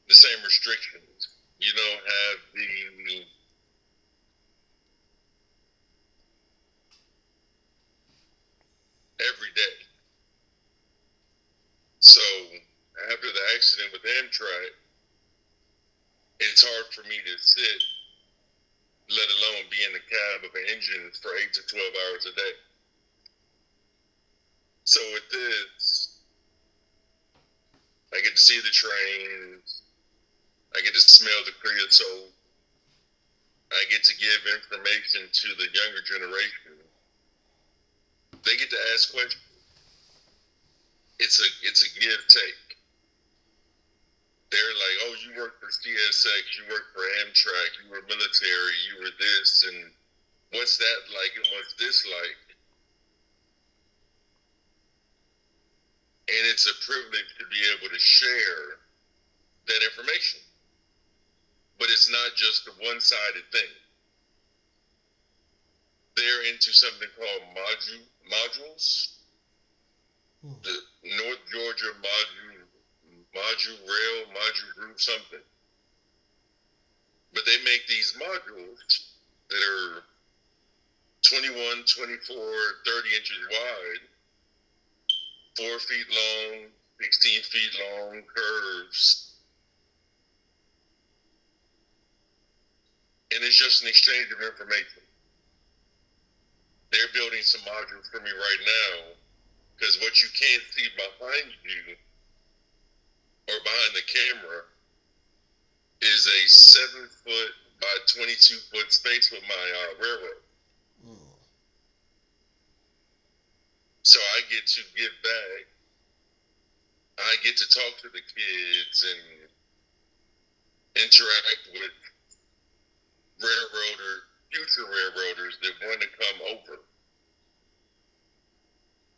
C: the same restrictions. You don't have the every day. So after the accident with Amtrak, it's hard for me to sit, let alone be in the cab of an engine for 8 to 12 hours a day. So with this, I get to see the trains, I get to smell the creosote, I get to give information to the younger generation. They get to ask questions. It's a give take. They're like, oh, you work for CSX, you work for Amtrak, you were military, you were this, and what's that like, and what's this like? And it's a privilege to be able to share that information. But it's not just a one-sided thing. They're into something called modules. The North Georgia module group, something. But they make these modules that are 21, 24, 30 inches wide, 4 feet long, 16 feet long curves. and it's just an exchange of information. They're building some modules for me right now, because what you can't see behind you or behind the camera is a 7-foot by 22-foot space with my railroad. So I get to give back. I get to talk to the kids and interact with future railroaders that want to come over.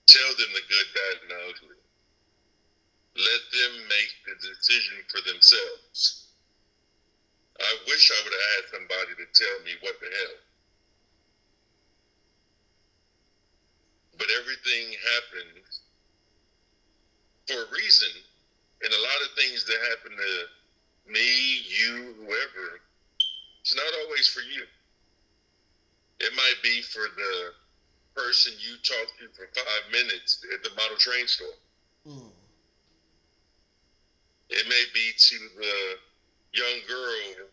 C: Tell them the good, bad, and ugly. Let them make the decision for themselves. I wish I would have had somebody to tell me what the hell. But everything happens for a reason, and a lot of things that happen to me, you, whoever, it's not always for you. It might be for the person you talked to for 5 minutes at the model train store. It may be to the young girl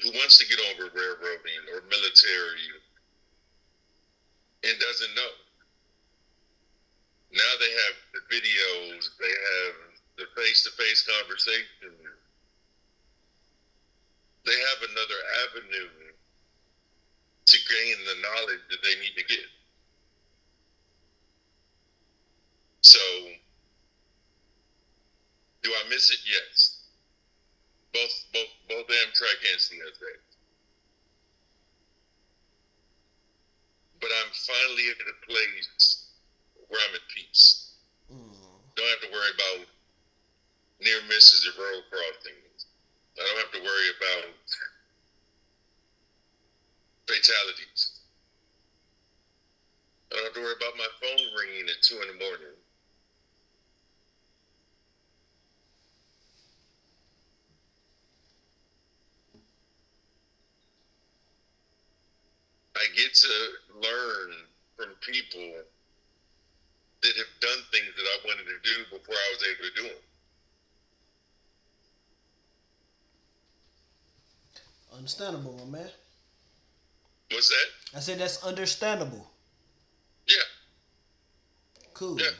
C: who wants to get over railroading or military and doesn't know. Now they have the videos, they have the face-to-face conversation. They have another avenue to gain the knowledge that they need to get. So, do I miss it? Yes. Both Amtrak and CSA. But I'm finally at a place where I'm at peace. Don't have to worry about near misses at road crossings. I don't have to worry about fatalities. I don't have to worry about my phone ringing at 2 in the morning. I get to learn from people that have done things that I wanted to do before I was able to do them.
D: Understandable, my man.
C: What's that?
D: I said that's understandable.
C: Yeah.
D: Cool.
C: Yeah.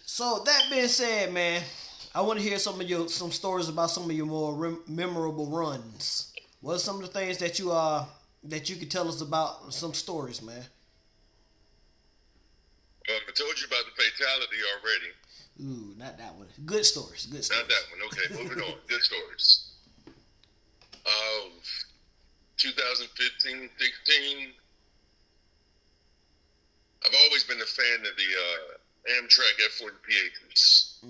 D: So that being said, man, I want to hear some stories about some of your more memorable runs. What are some of the things that you could tell us about? Some stories, man.
C: I told you about the fatality already.
D: Ooh, not that one. Good stories. Good stories.
C: Not that one. Okay, moving on. Good stories. 2015, 16. I've always been a fan of the Amtrak F40 PHs.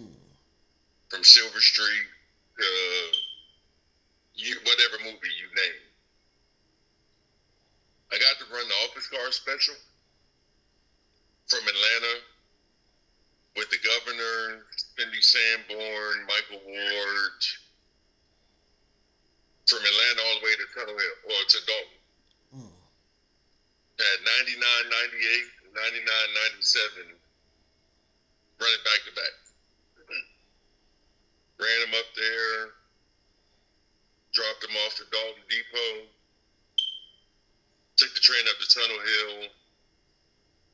C: From Silver Street to whatever movie you name. I got to run the office car special from Atlanta with the governor, Cindy Sanborn, Michael Ward, from Atlanta all the way to Tunnel Hill, or to Dalton. Had 99, 98, 99, 97 running back to back. Ran them up there, dropped them off to Dalton Depot, took the train up to Tunnel Hill.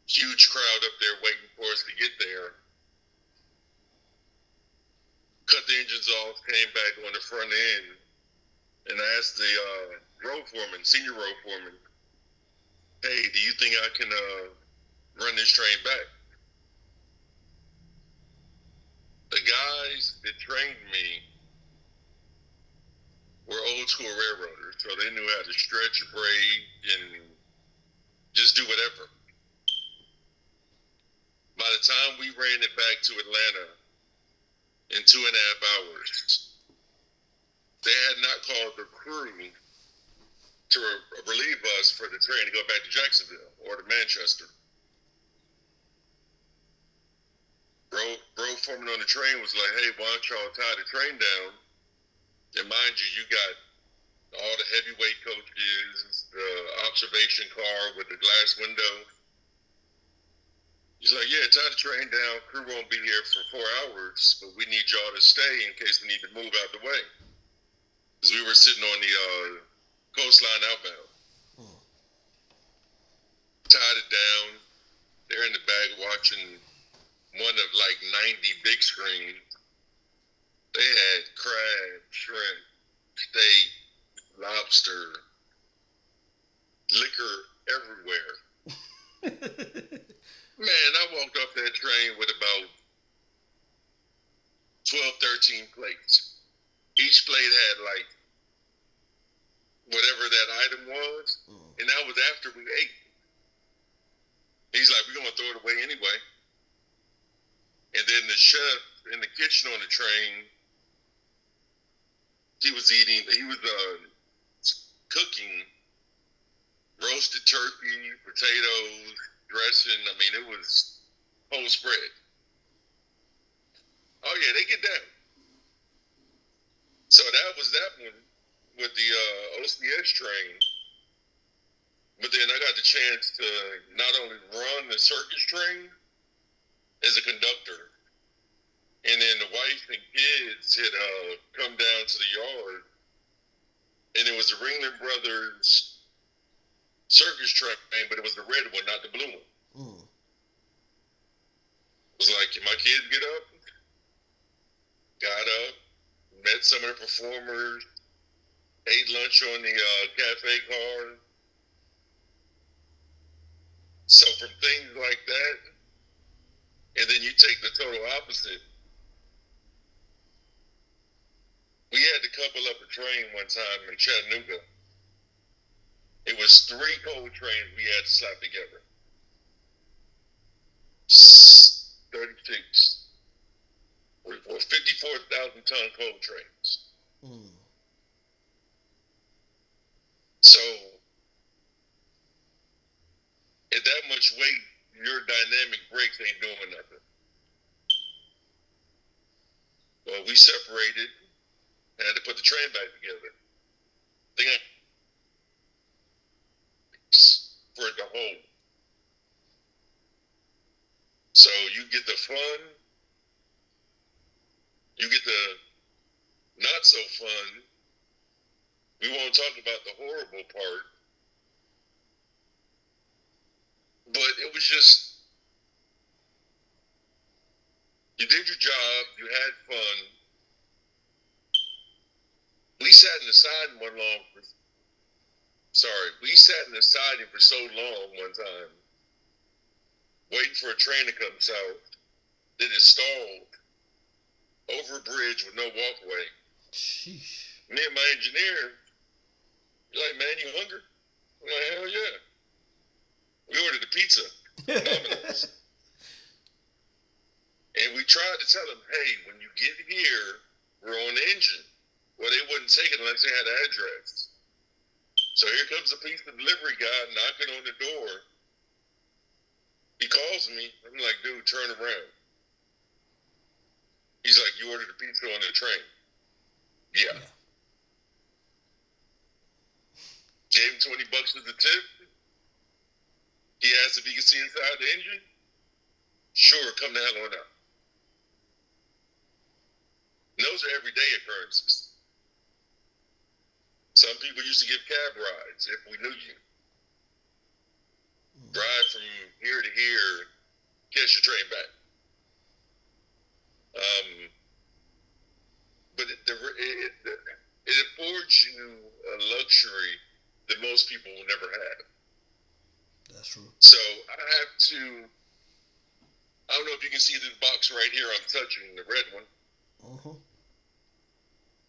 C: Huge crowd up there waiting for us to get there. Cut the engines off, came back on the front end, and I asked the road foreman, senior road foreman, hey, do you think I can run this train back? The guys that trained me were old school railroaders, so they knew how to stretch, braid, and just do whatever. By the time we ran it back to Atlanta in 2.5 hours, they had not called the crew to relieve us for the train to go back to Jacksonville or to Manchester. Road foreman on the train was like, hey, why don't y'all tie the train down? And mind you, you got all the heavyweight coaches, the observation car with the glass window. He's like, yeah, tie the train down. Crew won't be here for 4 hours, but we need y'all to stay in case we need to move out the way. Because we were sitting on the coastline outbound. Tied it down. They're in the back watching one of like 90 big screens. They had crab, shrimp, steak, lobster, liquor everywhere. Man, I walked off that train with about 12, 13 plates. Each plate had like whatever that item was, and that was after we ate. He's like, we're going to throw it away anyway. And then the chef in the kitchen on the train, he was cooking roasted turkey, potatoes, dressing. I mean, it was whole spread. Oh, yeah, they get down. So that was that one with the OCS train. But then I got the chance to not only run the circus train as a conductor, and then the wife and kids had come down to the yard, and it was the Ringling Brothers circus train, but it was the red one, not the blue one. It was like, can my kids get up? Got up, met some of the performers, ate lunch on the cafe car. So from things like that, and then you take the total opposite. We had to couple up a train one time in Chattanooga. It was 3 coal trains we had to slap together. 36 or 54,000 ton coal trains. So at that much weight, your dynamic brakes ain't doing nothing. Well, we separated, had to put the train back together. For it to hold. So you get the fun, you get the not so fun. We won't talk about the horrible part, but it was just, you did your job, you had fun. We sat in the siding we sat in the siding for so long one time, waiting for a train to come south, that it stalled over a bridge with no walkway.
D: Sheesh.
C: Me and my engineer, you're like, man, you hungry? I'm like, hell yeah. We ordered a pizza. Domino's. And we tried to tell them, hey, when you get here, we're on the engine. Well, they wouldn't take it unless they had an address. So here comes the pizza delivery guy knocking on the door. He calls me. I'm like, dude, turn around. He's like, you ordered a pizza on the train? Yeah. Gave him $20 as a tip. He asked if he could see inside the engine. Sure, come the hell on out. And those are everyday occurrences. Some people used to give cab rides if we knew you. Drive from here to here, catch your train back. But it affords you a luxury that most people will never have.
D: That's true. So
C: I don't know if you can see this box right here I'm touching, the red one.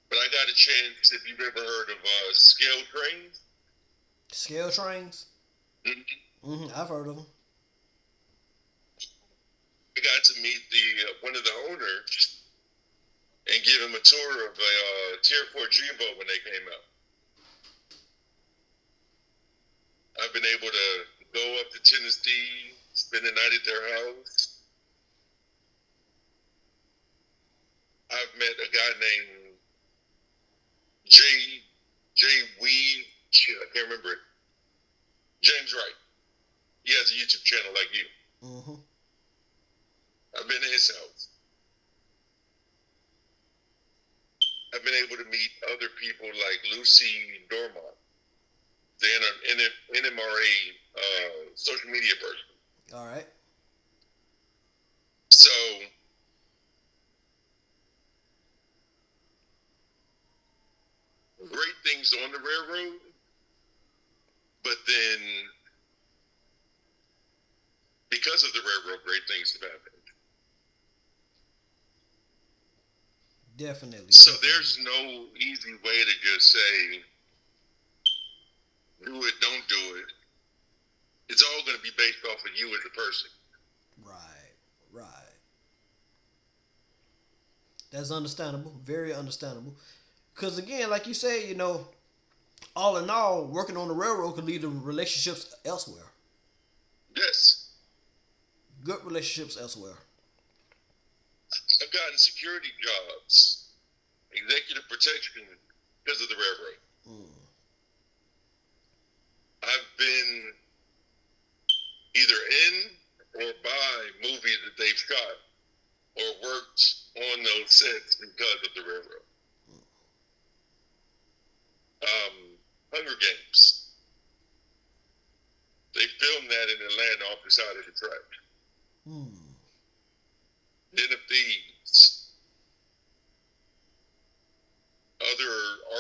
C: But I got a chance, if you've ever heard of scale trains.
D: Scale trains? I've heard of them.
C: I got to meet one of the owners and give him a tour of a Tier 4 Dreamboat when they came out. I've been able to go up to Tennessee, spend the night at their house. I've met a guy named I can't remember it. James Wright. He has a YouTube channel like you. I've been to his house. I've been able to meet other people like Lucy Dormont, the NMRA social media person.
D: All right.
C: So great things on the railroad, but then because of the railroad, great things have happened.
D: Definitely.
C: So
D: definitely.
C: there's no easy way to just say, do it, don't do it. It's all going to be based off of you as a person.
D: Right. Right. That's understandable. Very understandable. Because again, like you said, all in all, working on the railroad could lead to relationships elsewhere.
C: Yes,
D: Good relationships elsewhere.
C: I've gotten security jobs, executive protection because of the railroad.
D: Mm.
C: I've been either in or by movies that they've shot or worked on those sets because of the railroad. Hunger Games. They filmed that in Atlanta off the side of the track.
D: Mm.
C: Den of Thieves. Other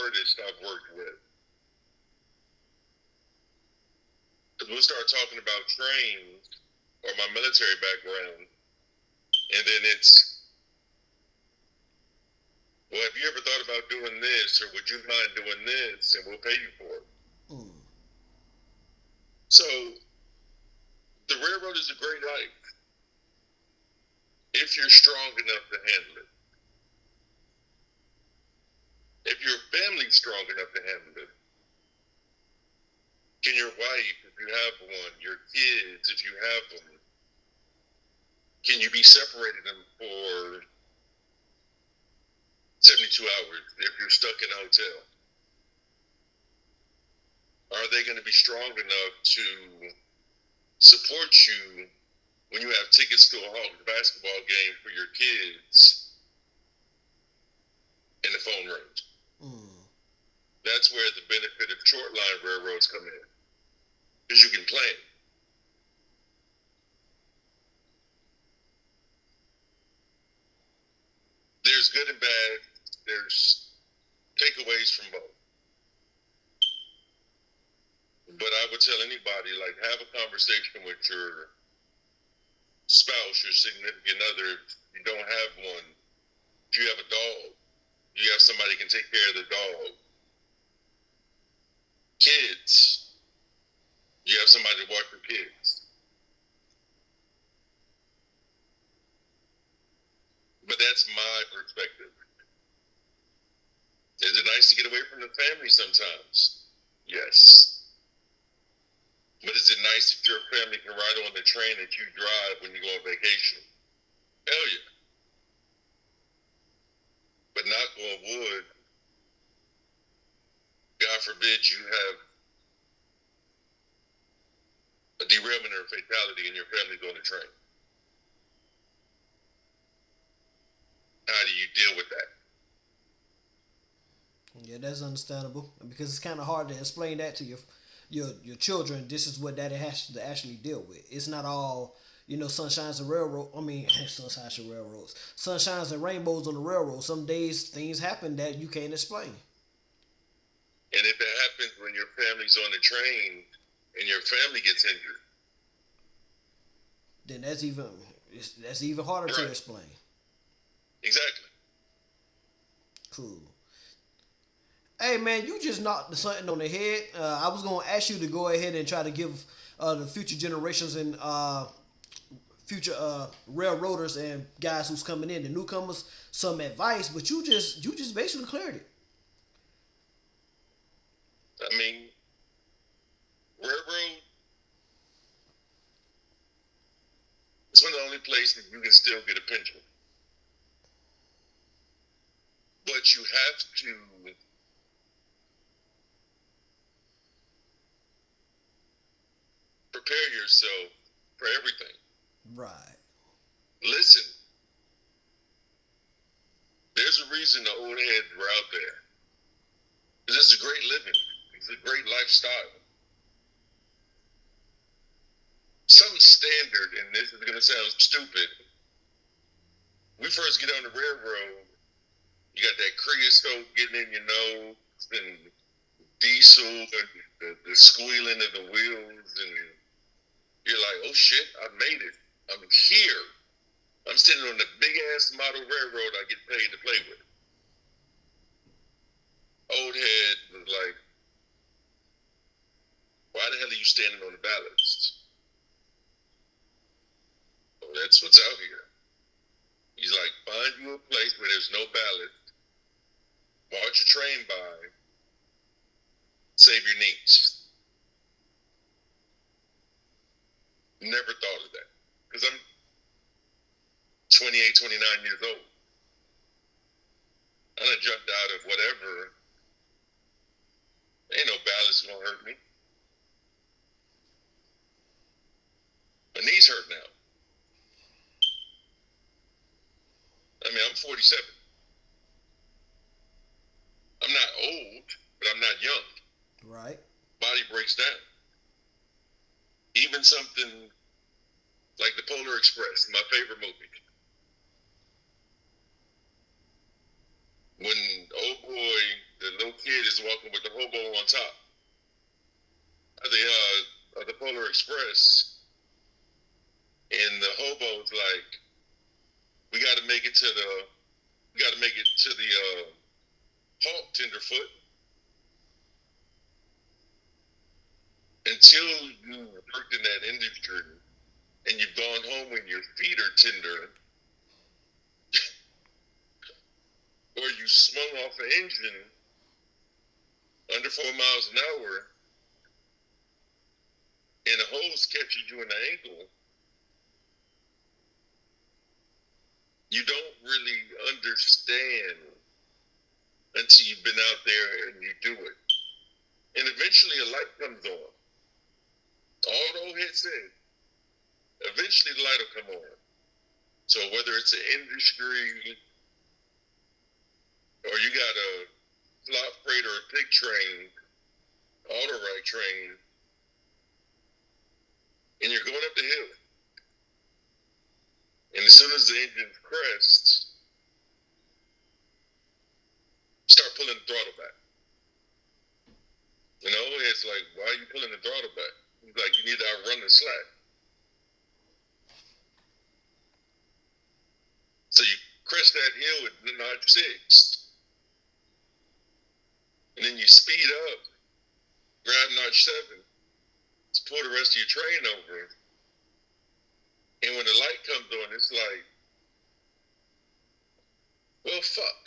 C: artists I've worked with. Because we'll start talking about trains or my military background, and then it's, well, have you ever thought about doing this, or would you mind doing this, and we'll pay you for it.
D: Mm.
C: So the railroad is a great life if you're strong enough to handle it. If your family's strong enough to handle it. Can your wife, if you have one, your kids, if you have them, can you be separated them for 72 hours if you're stuck in a hotel? Are they going to be strong enough to support you when you have tickets to a Hawks basketball game for your kids and the phone rings?
D: Mm.
C: That's where the benefit of short line railroads come in, because you can plan. There's good and bad. There's takeaways from both. But I would tell anybody, like, have a conversation with your spouse, your significant other. If you don't have one, if you have a dog, you have somebody who can take care of the dog. Kids, you have somebody to watch your kids. But that's my perspective. Is it nice to get away from the family sometimes? Yes. But is it nice if your family can ride on the train that you drive when you go on vacation? Hell yeah. But knock on wood, God forbid you have a derailment or a fatality and your family's on the train. How do you deal with that?
D: Yeah, that's understandable because it's kind of hard to explain that to your children. This is what daddy has to actually deal with. It's not all sunshines and railroad. I mean, sunshines and railroads, sunshines and rainbows on the railroad. Some days things happen that you can't explain.
C: And if it happens when your family's on the train and your family gets injured,
D: then that's even harder to
C: right.
D: explain.
C: Exactly.
D: Cool. Hey man, you just knocked something on the head. I was gonna ask you to go ahead and try to give the future generations and future railroaders and guys who's coming in, the newcomers, some advice, but you just basically cleared it.
C: I mean, railroad is one of the only places you can still get a pension. But you have to prepare yourself for everything.
D: Right.
C: Listen, there's a reason reason the old heads were out there. Because it's a great living. It's a great lifestyle. Something standard, and this is going to sound stupid. We first get on the railroad, you got that creosote getting in your nose, and diesel, and the squealing of the wheels, and you're like, oh shit, I made it. I'm here. I'm sitting on the big ass model railroad I get paid to play with. Old head was like, why the hell are you standing on the ballast? Oh, that's what's out here. He's like, find you a place where there's no ballast, watch a train by, save your knees. Never thought of that. Because I'm 28, 29 years old. I done jumped out of whatever. Ain't no ballast gonna hurt me. My knees hurt now. I mean, I'm 47. I'm not old, but I'm not young.
D: Right.
C: Body breaks down. Even something like the Polar Express, my favorite movie. When old boy, the little kid is walking with the hobo on top of the Polar Express, and the hobo's like, we got to make it to the halt, tenderfoot. Until you worked in that industry and you've gone home when your feet are tender, or you swung off an engine under 4 miles an hour and a hose catches you in the ankle, you don't really understand until you've been out there and you do it. And eventually a light comes on. All the old head said, eventually the light will come on. So whether it's an industry or you got a flop freight or a pig train, auto right train, and you're going up the hill. And as soon as the engine crests, start pulling the throttle back. You know, it's like, why are you pulling the throttle back? It's like, you need to outrun the slack. So you crest that hill at notch 6. And then you speed up, grab notch 7, pull the rest of your train over. And when the light comes on, it's like, well, fuck.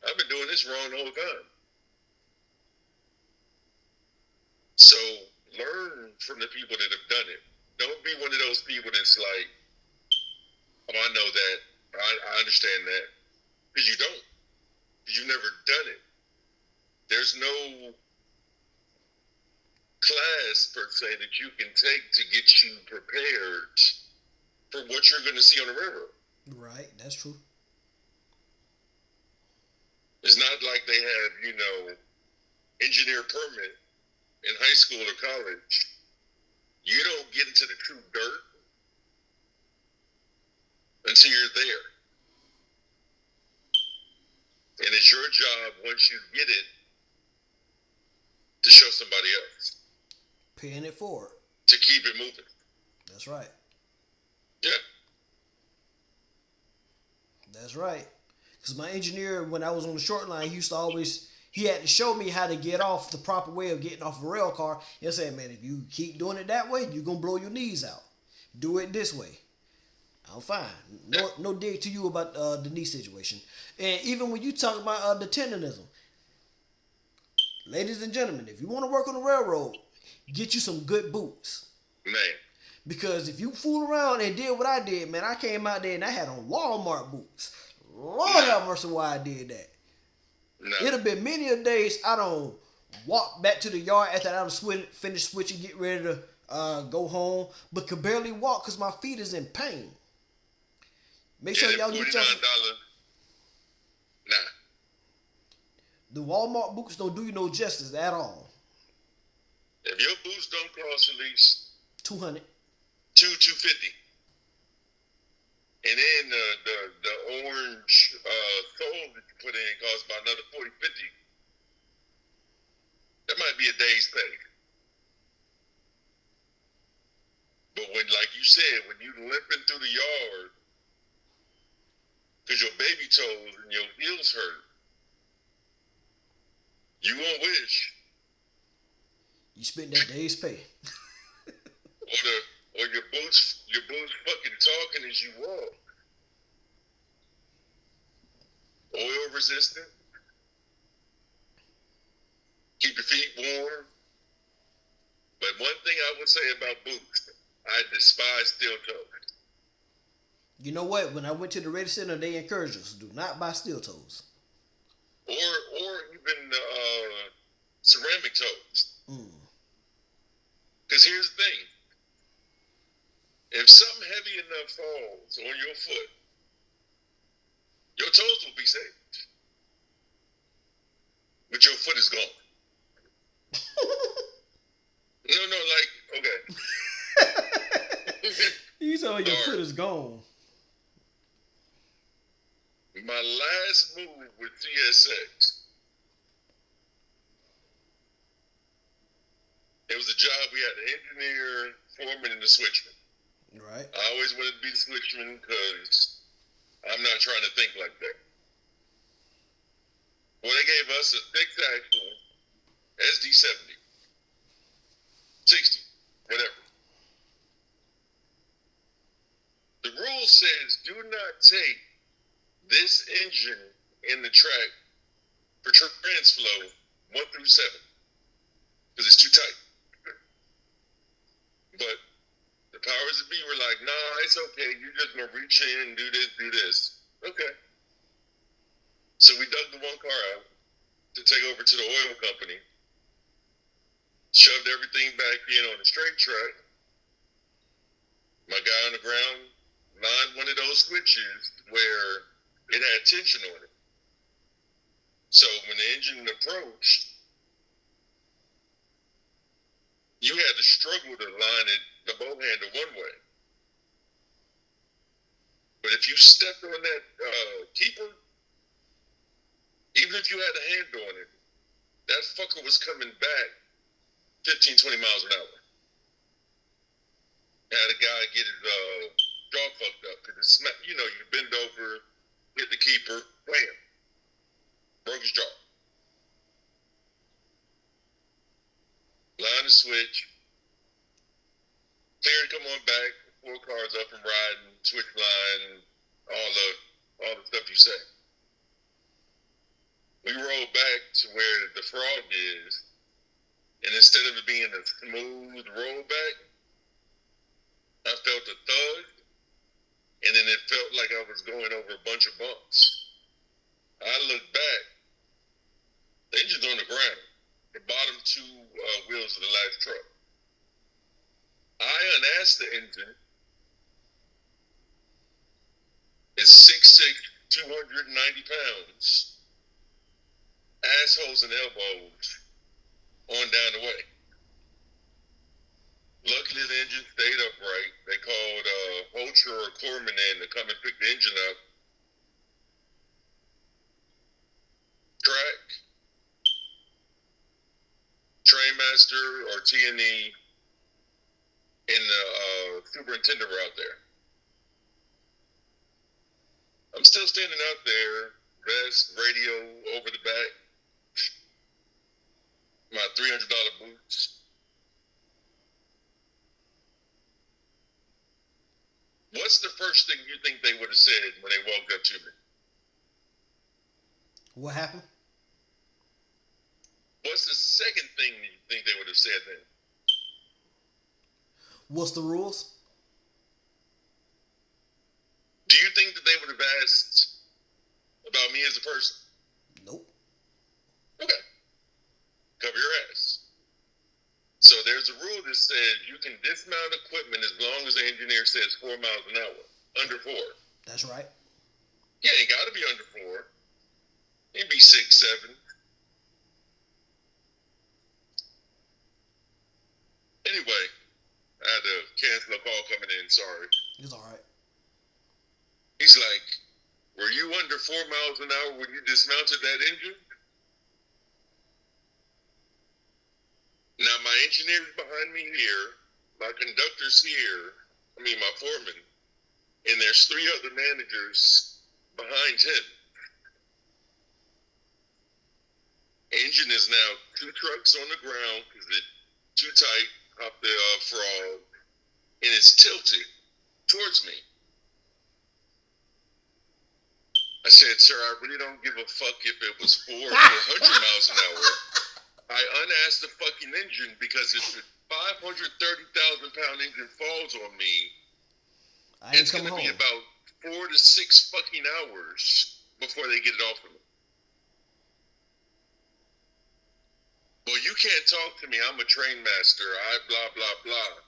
C: I've been doing this wrong the whole time. So learn from the people that have done it. Don't be one of those people that's like, oh, I know that. I understand that. Because you don't. Because you've never done it. There's no class, per se, that you can take to get you prepared for what you're going to see on the railroad.
D: Right, that's true.
C: It's not like they have, engineer permit in high school or college. You don't get into the true dirt until you're there. And it's your job, once you get it, to show somebody else.
D: Paying it forward.
C: To keep it moving.
D: That's right.
C: Yeah.
D: That's right. Because my engineer, when I was on the short line, he had to show me how to get off, the proper way of getting off a rail car. He said, man, if you keep doing it that way, you're going to blow your knees out. Do it this way. I'm fine. No dig to you about the knee situation. And even when you talk about the tendonism, ladies and gentlemen, if you want to work on the railroad, get you some good boots.
C: Man. Because
D: if you fool around and did what I did, man, I came out there and I had on Walmart boots. Lord have mercy why I did that. No. It'd have been many a days I don't walk back to the yard after I finished switching, get ready to go home, but could barely walk because my feet is in pain. Make sure y'all get your...
C: Nah,
D: The Walmart boots don't do you no justice at all.
C: If your boots don't cost at least
D: 200.
C: 250, and then the orange sole that you put in costs about another 40, 50. That might be a day's pay. But when, like you said, when you limping through the yard because your baby toes and your heels hurt, you gonna wish.
D: You spent that day's pay.
C: Or your boots fucking talking as you walk. Oil resistant. Keep your feet warm. But one thing I would say about boots, I despise steel toes.
D: You know what? When I went to the Ready Center, they encouraged us, do not buy steel toes.
C: Or even ceramic toes. Because here's the thing. If something heavy enough falls on your foot, your toes will be saved. But your foot is gone. No, okay.
D: You tell me your foot is gone.
C: My last move with TSX, it was a job we had the engineer, foreman, and the switchman.
D: Right.
C: I always wanted to be the switchman because I'm not trying to think like that. Well, they gave us a fixed axle SD70, 60, whatever. The rule says do not take this engine in the track for transflow 1 through 7 because it's too tight. But the powers that be were like, nah, it's okay. You're just going to reach in and do this. Okay. So we dug the one car out to take over to the oil company, shoved everything back in on the straight track. My guy on the ground lined one of those switches where it had tension on it. So when the engine approached, you had to struggle to line it, the bow handle one way. But if you stepped on that keeper, even if you had a hand on it, that fucker was coming back 15, 20 miles an hour. Had a guy get his jaw fucked up because it smacked. You bend over, hit the keeper, bam, broke his jaw. Line the switch, clear and come on back, 4 cars up and riding, switch line, all the stuff you say. We rolled back to where the frog is, and instead of it being a smooth rollback, I felt a thud, and then it felt like I was going over a bunch of bumps. I looked back, the engine's on the ground, the bottom 2 wheels of the last truck. I unasked the engine. It's 6'6", 290 pounds, assholes and elbows, on down the way. Luckily, the engine stayed upright. They called Holcher or Corman in to come and pick the engine up. Track, trainmaster or T&E, and the superintendent were out there. I'm still standing out there, vest, radio over the back, my $300 boots. What's the first thing you think they would have said when they walked up to me?
D: What happened?
C: What's the second thing you think they would have said then?
D: What's the rules?
C: Do you think that they would have asked about me as a person?
D: Nope.
C: Okay. Cover your ass. So there's a rule that says you can dismount equipment as long as the engineer says 4 miles an hour. Under 4.
D: That's right.
C: Yeah, it got to be under 4. It'd be 6, 7. Anyway, I had to cancel a call coming in. Sorry.
D: It's all right.
C: He's like, were you under 4 miles an hour when you dismounted that engine? Now, my engineer's behind me here, my conductor's here, my foreman, and there's 3 other managers behind him. Engine is now 2 trucks on the ground because it's too tight up the frog, and it's tilted towards me. I said, sir, I really don't give a fuck if it was 4 or 400 miles an hour. I unasked the fucking engine because if the 530,000-pound engine falls on me, it's going to be about 4 to 6 fucking hours before they get it off of me. Well, you can't talk to me. I'm a train master. I blah, blah, blah.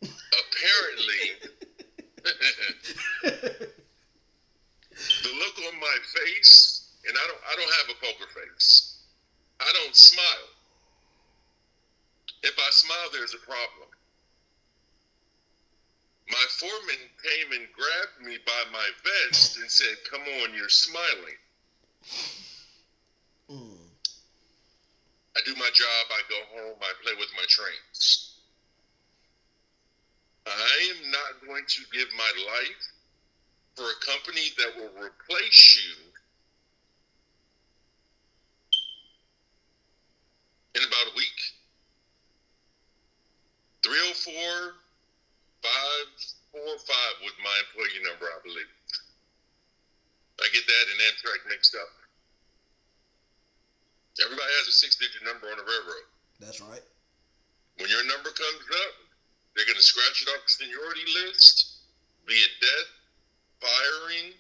C: Apparently, the look on my face, and I don't have a poker face. I don't smile. If I smile, there's a problem. My foreman came and grabbed me by my vest and said, come on, you're smiling. I do my job, I go home, I play with my trains. I am not going to give my life for a company that will replace you in about a week. 304 545 was my employee number, I believe. I get that and Amtrak mixed up. Everybody has a 6-digit number on the railroad.
D: That's right.
C: When your number comes up, they're going to scratch it off the seniority list, be it death, firing,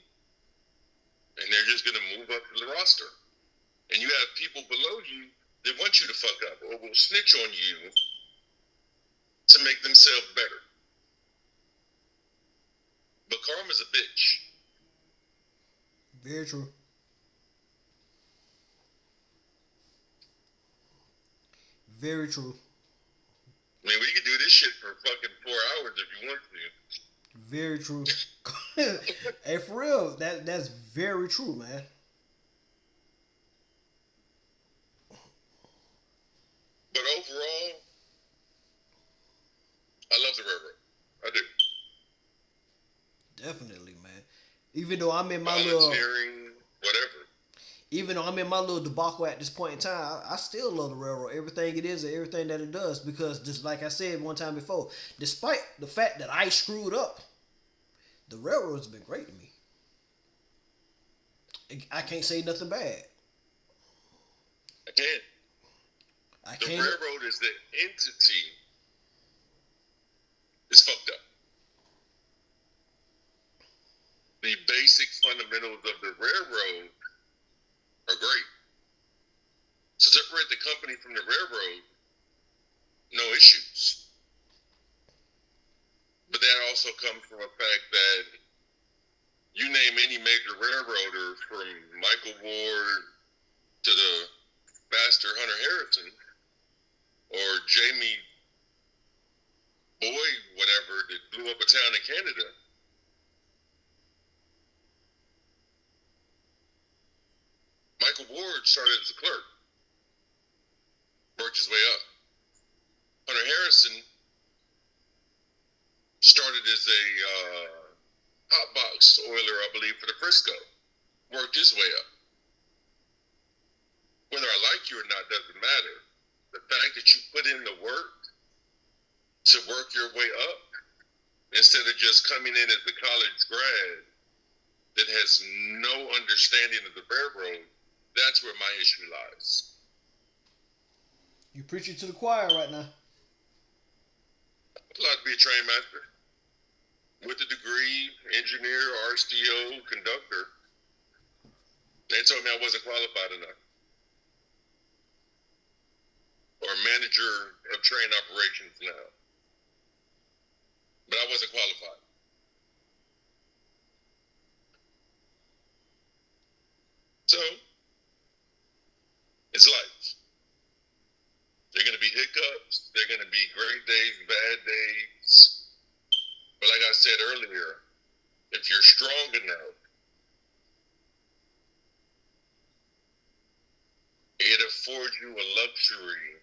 C: and they're just going to move up to the roster. And you have people below you that want you to fuck up or will snitch on you to make themselves better. But karma's a bitch.
D: Very true. Very true.
C: I mean, we could do this shit for fucking 4 hours if you want to.
D: Very true. Hey, for real, that's very true, man.
C: But overall, I love the railroad. I do.
D: Definitely, man. Even though I'm in my
C: volunteering, whatever.
D: Even though I'm in my little debacle at this point in time, I still love the railroad. Everything it is and everything that it does. Because just like I said one time before, despite the fact that I screwed up, the railroad's been great to me. I can't say nothing bad.
C: I can't. The railroad is the entity. It's fucked up. The basic fundamentals of the railroad are great. So separate the company from the railroad, no issues. But that also comes from a fact that you name any major railroader from Michael Ward to the bastard Hunter Harrison or Jamie Boyd, whatever, that blew up a town in Canada. Michael Ward started as a clerk, worked his way up. Hunter Harrison started as a hot box oiler, I believe, for the Frisco, worked his way up. Whether I like you or not doesn't matter. The fact that you put in the work to work your way up, instead of just coming in as a college grad that has no understanding of the railroad, that's where my issue lies.
D: You preaching to the choir right now.
C: I'd like to be a train master with a degree, engineer, RSTO, conductor. They told me I wasn't qualified enough. Or manager of train operations now. But I wasn't qualified. So, It's life. There are going to be hiccups. There are going to be great days, bad days. But like I said earlier, if you're strong enough, it affords you a luxury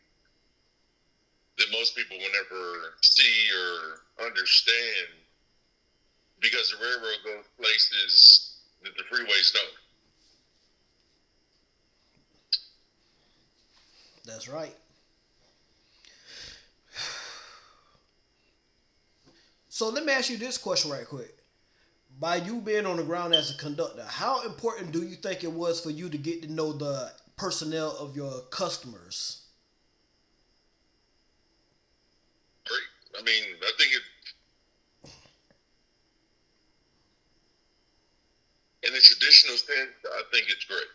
C: that most people will never see or understand, because the railroad goes places that the freeways don't.
D: That's right. So let me ask you this question right quick. By you being on the ground as a conductor, how important do you think it was for you to get to know the personnel of your customers?
C: Great. I mean, I think in the traditional sense, I think it's great.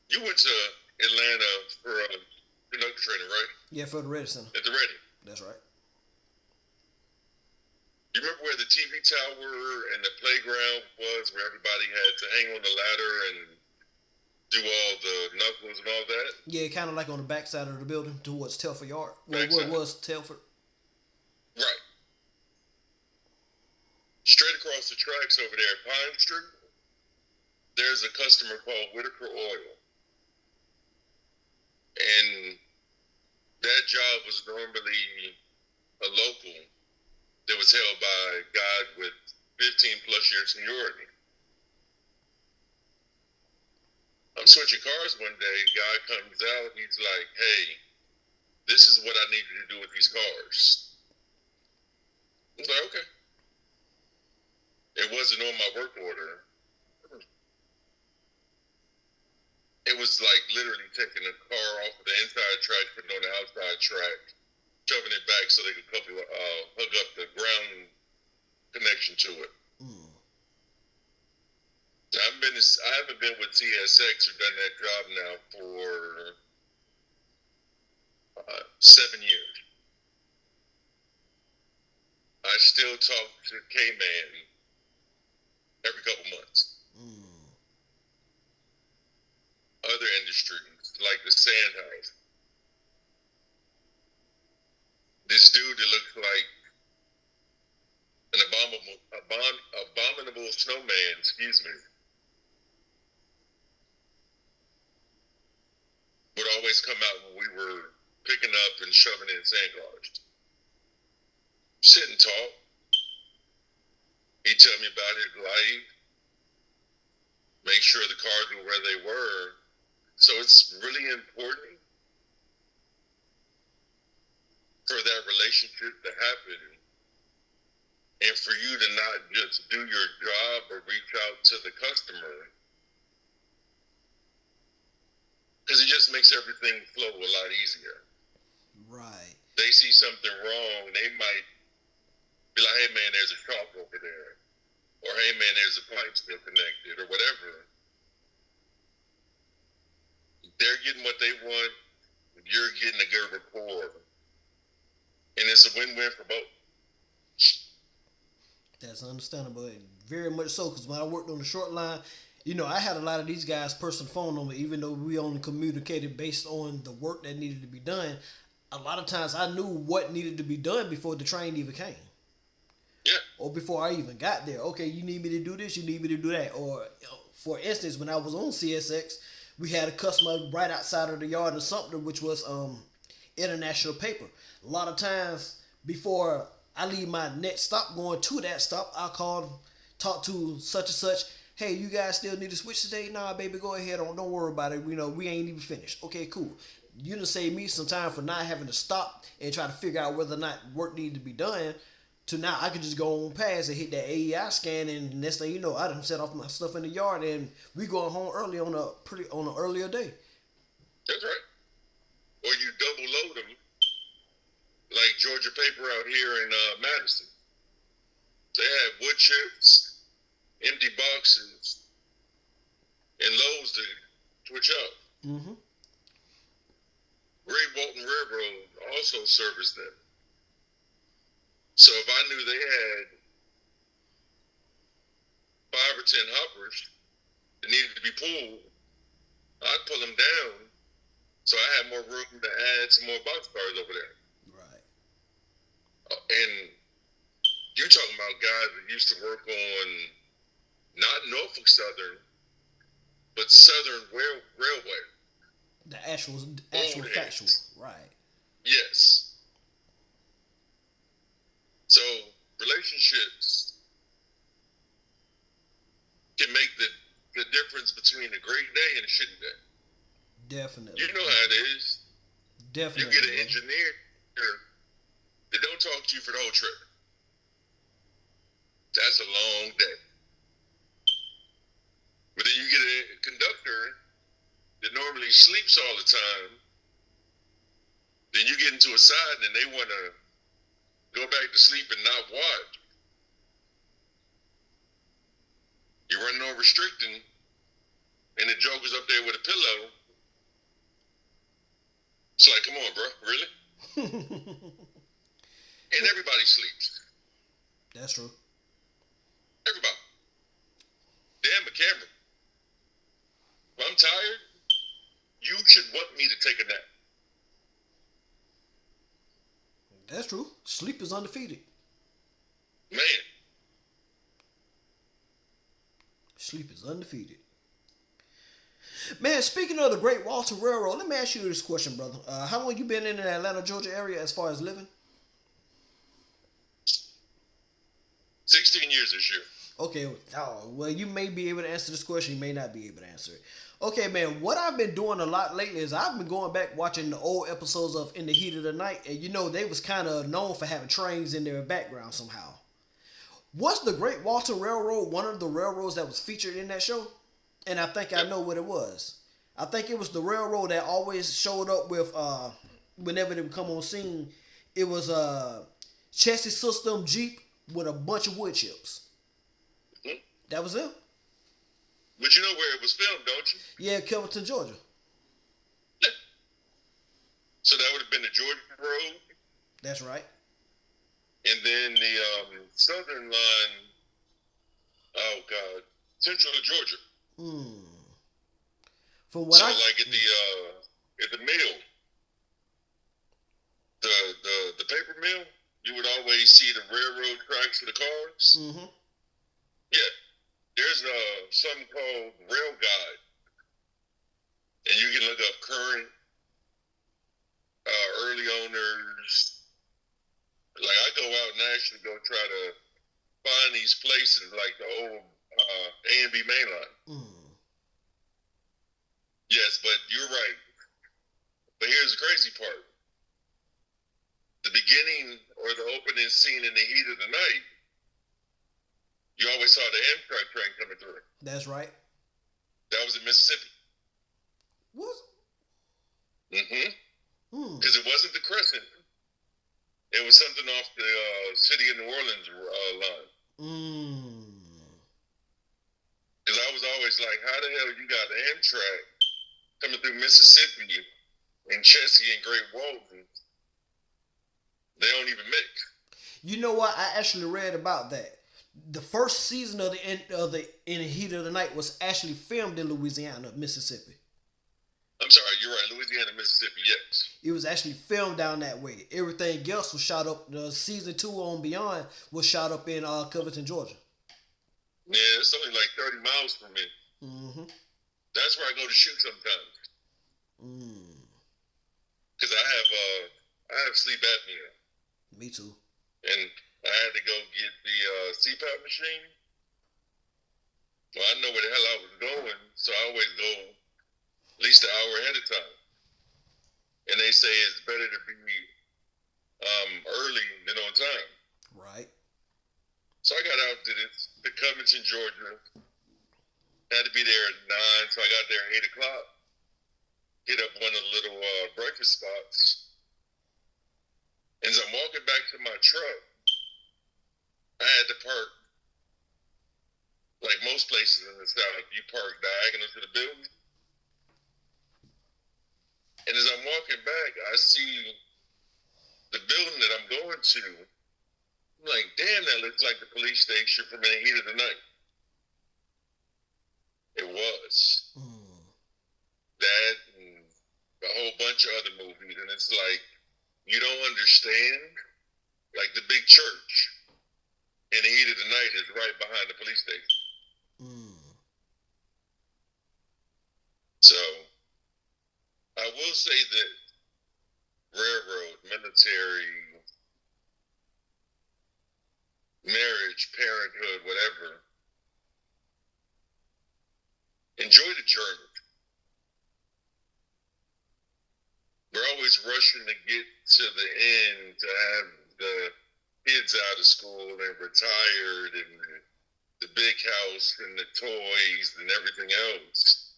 C: You went to Atlanta for conductor training, right?
D: Yeah, for the Ready Center.
C: At the Ready.
D: That's right.
C: You remember where the TV tower and the playground was, where everybody had to hang on the ladder and do all the knuckles and all that?
D: Yeah, kind of like on the backside of the building towards Telford Yard. What
C: Backside.
D: was Telford?
C: Right. Straight across the tracks over there at Pine Street, there's a customer called Whitaker Oil. And that job was normally a local that was held by a guy with 15 plus years seniority. I'm switching cars one day, guy comes out, he's like, hey, this is what I need you to do with these cars. I was like, okay. It wasn't on my work order. It was like literally taking a car off of the inside track, putting it on the outside track, shoving it back so they could hook up the ground connection to it. I haven't been with TSX or done that job now for 7 years. I still talk to K-Man every couple months. Other industries, like the sand house. This dude that looks like an abominable snowman, excuse me, would always come out when we were picking up and shoving in sand cars. Sit and talk. He'd tell me about his life, make sure the cars were where they were. So it's really important for that relationship to happen, and for you to not just do your job or reach out to the customer, because it just makes everything flow a lot easier.
D: Right.
C: They see something wrong, they might be like, hey man, there's a shop over there, or hey man, there's a pipe still connected, or whatever. They're getting what they want, you're getting a good rapport, and it's a win-win for both.
D: That's understandable, very much so. Because when I worked on the short line, I had a lot of these guys' personal phone number, even though we only communicated based on the work that needed to be done. A lot of times, I knew what needed to be done before the train even came.
C: Yeah.
D: Or before I even got there. Okay, you need me to do this, you need me to do that. Or, for instance, when I was on CSX, we had a customer right outside of the yard or something, which was international paper. A lot of times, before I leave my next stop going to that stop, I'll call, talk to such and such. Hey, you guys still need to switch today? Nah, baby, go ahead. Don't worry about it. We ain't even finished. Okay, cool. You done saved me some time for not having to stop and try to figure out whether or not work needed to be done. To now, I could just go on past and hit that AEI scan, and next thing you know, I done set off my stuff in the yard, and we going home early on an earlier day.
C: That's right. Or you double load them, like Georgia Paper out here in Madison. They have wood chips, empty boxes, and loads to switch out.
D: Mm-hmm.
C: Great Walton Railroad also serviced them. So if I knew they had 5 or 10 hoppers that needed to be pulled, I'd pull them down so I had more room to add some more boxcars over there.
D: Right.
C: And you're talking about guys that used to work on not Norfolk Southern, but Southern Railway.
D: The actual
C: Old
D: factual.
C: heads.
D: Right.
C: Yes. So relationships can make the difference between a great day and a shitty day.
D: Definitely.
C: You know how it is.
D: Definitely.
C: You get an engineer that don't talk to you for the whole trip. That's a long day. But then you get a conductor that normally sleeps all the time. Then you get into a side and they want to go back to sleep and not watch. You're running on restricting, and the joker's up there with a pillow. It's like, come on, bro, really? And everybody sleeps.
D: That's true.
C: Everybody. Damn the camera. If I'm tired, you should want me to take a nap.
D: That's true. Sleep is undefeated.
C: Man.
D: Sleep is undefeated. Man, speaking of the Great Walter Railroad, let me ask you this question, brother. How long you been in the Atlanta, Georgia area as far as living?
C: 16 years this year.
D: Okay, well, you may be able to answer this question. You may not be able to answer it. Okay, man, what I've been doing a lot lately is I've been going back watching the old episodes of In the Heat of the Night, and you know, they was kind of known for having trains in their background somehow. Was the Great Walter Railroad one of the railroads that was featured in that show? And I think I know what it was. I think it was the railroad that always showed up with, whenever they would come on scene, it was a chassis system Jeep with a bunch of wood chips.
C: Mm-hmm.
D: That was it.
C: But you know where it was filmed, don't you?
D: Yeah, Kelverton, Georgia.
C: Yeah. So that would have been the Georgia Road.
D: That's right.
C: And then the Southern line, oh God, Central of Georgia.
D: From what
C: so like at the mill, the paper mill, you would always see the railroad tracks for the cars.
D: Mm-hmm.
C: Yeah, there's something called Rail Guide, and you can look up current, early owners. Like I go out and actually go try to find these places like the old A and B main line. Yes, but you're right. But here's the crazy part. The beginning or the opening scene in The Heat of the Night, you always saw the Amtrak train coming through.
D: That's right.
C: That was in Mississippi.
D: Was
C: it? Mm-hmm. Because it wasn't the Crescent. It was something off the City of New Orleans line. Because I was always like, how the hell you got Amtrak coming through Mississippi and Chessie and Great Walton? They don't even mix.
D: You know what? I actually read about that. The first season of the In the Heat of the Night was actually filmed in Louisiana, Mississippi.
C: I'm sorry, you're right. Louisiana, Mississippi, yes.
D: It was actually filmed down that way. Everything else was shot up. The season 2 on beyond was shot up in Kelverton, Georgia.
C: Yeah, it's only like 30 miles from me. Mm-hmm. That's where I go to shoot sometimes. Because I have sleep apnea.
D: Me too.
C: And I had to go get the CPAP machine. Well, I know where the hell I was going, so I always go at least an hour ahead of time. And they say it's better to be early than on time.
D: Right.
C: So I got out to Covington, Georgia. Had to be there at 9, so I got there at 8 o'clock. Hit up one of the little breakfast spots. And as I'm walking back to my truck, I had to park. Like most places in the South, you park diagonal to the building. And as I'm walking back, I see the building that I'm going to. I'm like, damn, that looks like the police station from In the Heat of the Night. It was
D: Mm.
C: that and a whole bunch of other movies, and it's like you don't understand. Like the big church in the heat of the night is right behind the police station.
D: Mm.
C: So I will say that railroad, military, marriage, parenthood, whatever, enjoy the journey. We're always rushing to get to the end to have the kids out of school and retired and the big house and the toys and everything else.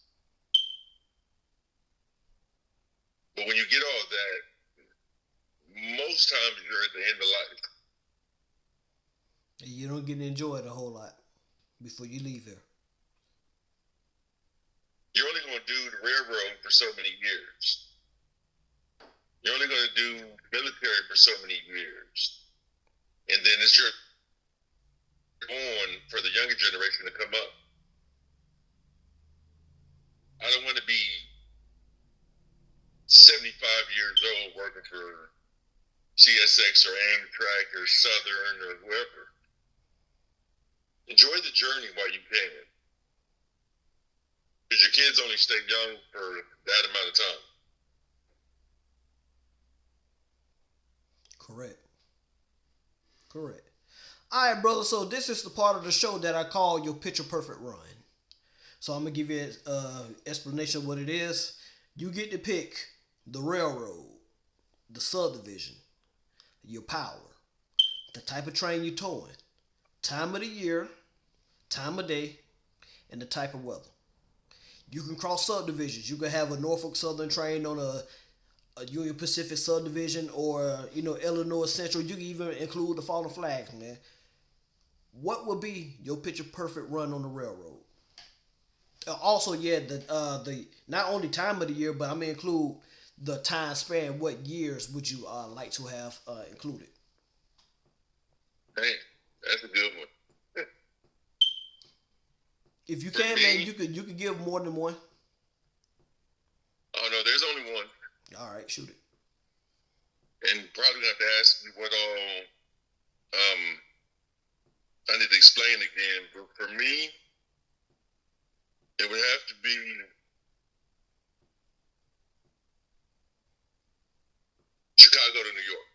C: But when you get all that, most times you're at the end of life.
D: You don't get to enjoy it a whole lot before you leave here.
C: You're only going to do the railroad for so many years. You're only going to do military for so many years. And then it's your on for the younger generation to come up. I don't want to be 75 years old working for CSX or Amtrak or Southern or whoever. Enjoy the journey while you can. Because your kids only stay young for that amount of time.
D: Correct. Correct. All right, brother. So this is the part of the show that I call your picture perfect run. So I'm gonna give you an explanation of what it is. You get to pick the railroad, the subdivision, your power, the type of train you're towing, time of the year, time of day, and the type of weather. You can cross subdivisions. You can have a Norfolk Southern train on a Union Pacific subdivision, or Illinois Central. You can even include the Fallen Flags, man. What would be your picture perfect run on the railroad? Also, yeah, the not only time of the year, but I'm gonna include the time span. What years would you like to have included?
C: Hey, that's a good one.
D: If you
C: For
D: can, man,
C: me,
D: you could give more than one.
C: oh no, there's only one.
D: All right, shoot it.
C: And probably gonna have to ask you what all I need to explain again. But for me, it would have to be Chicago to New York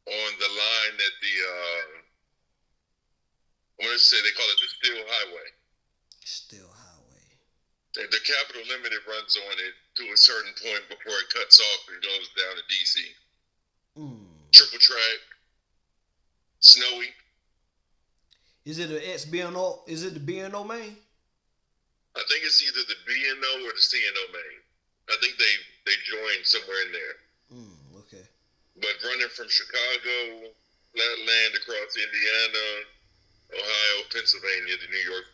C: on the line that I want to say they call it the Steel Highway.
D: Still highway.
C: The Capital Limited runs on it to a certain point before it cuts off and goes down to DC. Triple track, snowy.
D: Is it an XBNO? Is it the BNO main?
C: I think it's either the BNO or the CNO main. I think they joined somewhere in there.
D: Okay.
C: But running from Chicago, Flatland across Indiana, Ohio, Pennsylvania to New York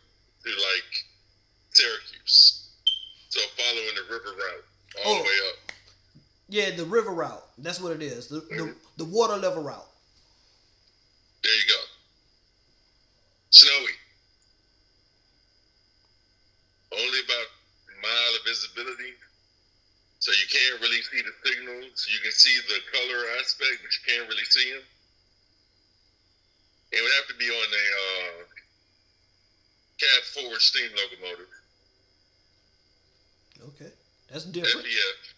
C: to like Syracuse. So following the river route all the way up.
D: Yeah, the river route. That's what it is. The water level route.
C: There you go. Snowy. Only about a mile of visibility. So you can't really see the signals. You can see the color aspect, but you can't really see them. It would have to be on a cab forward steam locomotive.
D: Okay, that's different.
C: FEF.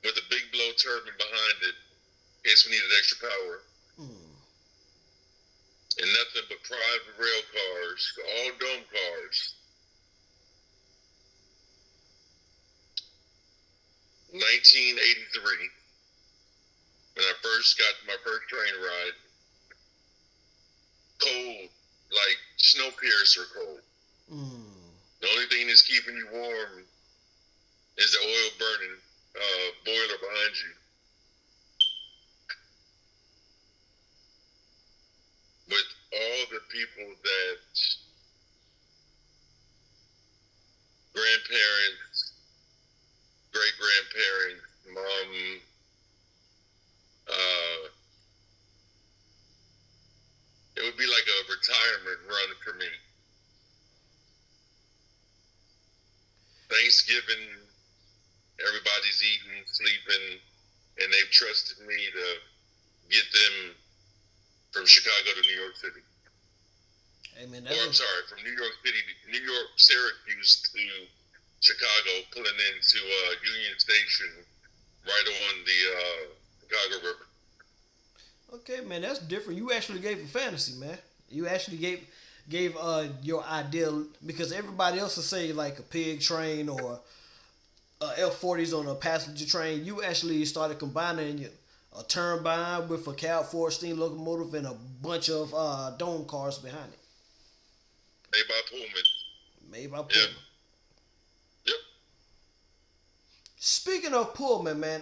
C: With a big blow turbine behind it in case we needed extra power. And nothing but private rail cars, all dome cars. 1983, when I first got my first train ride, cold, like Snowpiercer cold. The only thing that's keeping you warm is the oil burning boiler behind you. With all the people that grandparents, great grandparents, mom, for me. Thanksgiving, everybody's eating, sleeping, and they've trusted me to get them from Chicago to New York City.
D: Hey man,
C: Or I'm sorry, from New York City to New York, Syracuse to Chicago, pulling into Union Station, right on the Chicago River.
D: okay, man, that's different. You actually gave a fantasy, man. You actually gave your ideal, because everybody else will say like a pig train or F-40s on a passenger train. You actually started combining a turbine with a cab 4 steam locomotive and a bunch of dome cars behind it.
C: Made by Pullman.
D: Made by
C: Yep.
D: Pullman.
C: Yep.
D: Speaking of Pullman, man,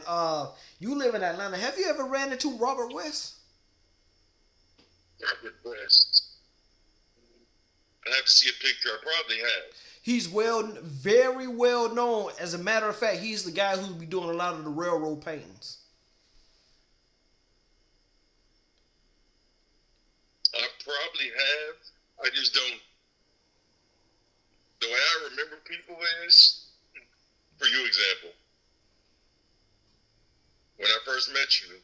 D: you live in Atlanta. Have you ever ran into Robert West?
C: Robert West. I have to see a picture. I probably have.
D: He's very well known. As a matter of fact, he's the guy who'll be doing a lot of the railroad paintings.
C: I probably have. I just don't. The way I remember people is, for you example, when I first met you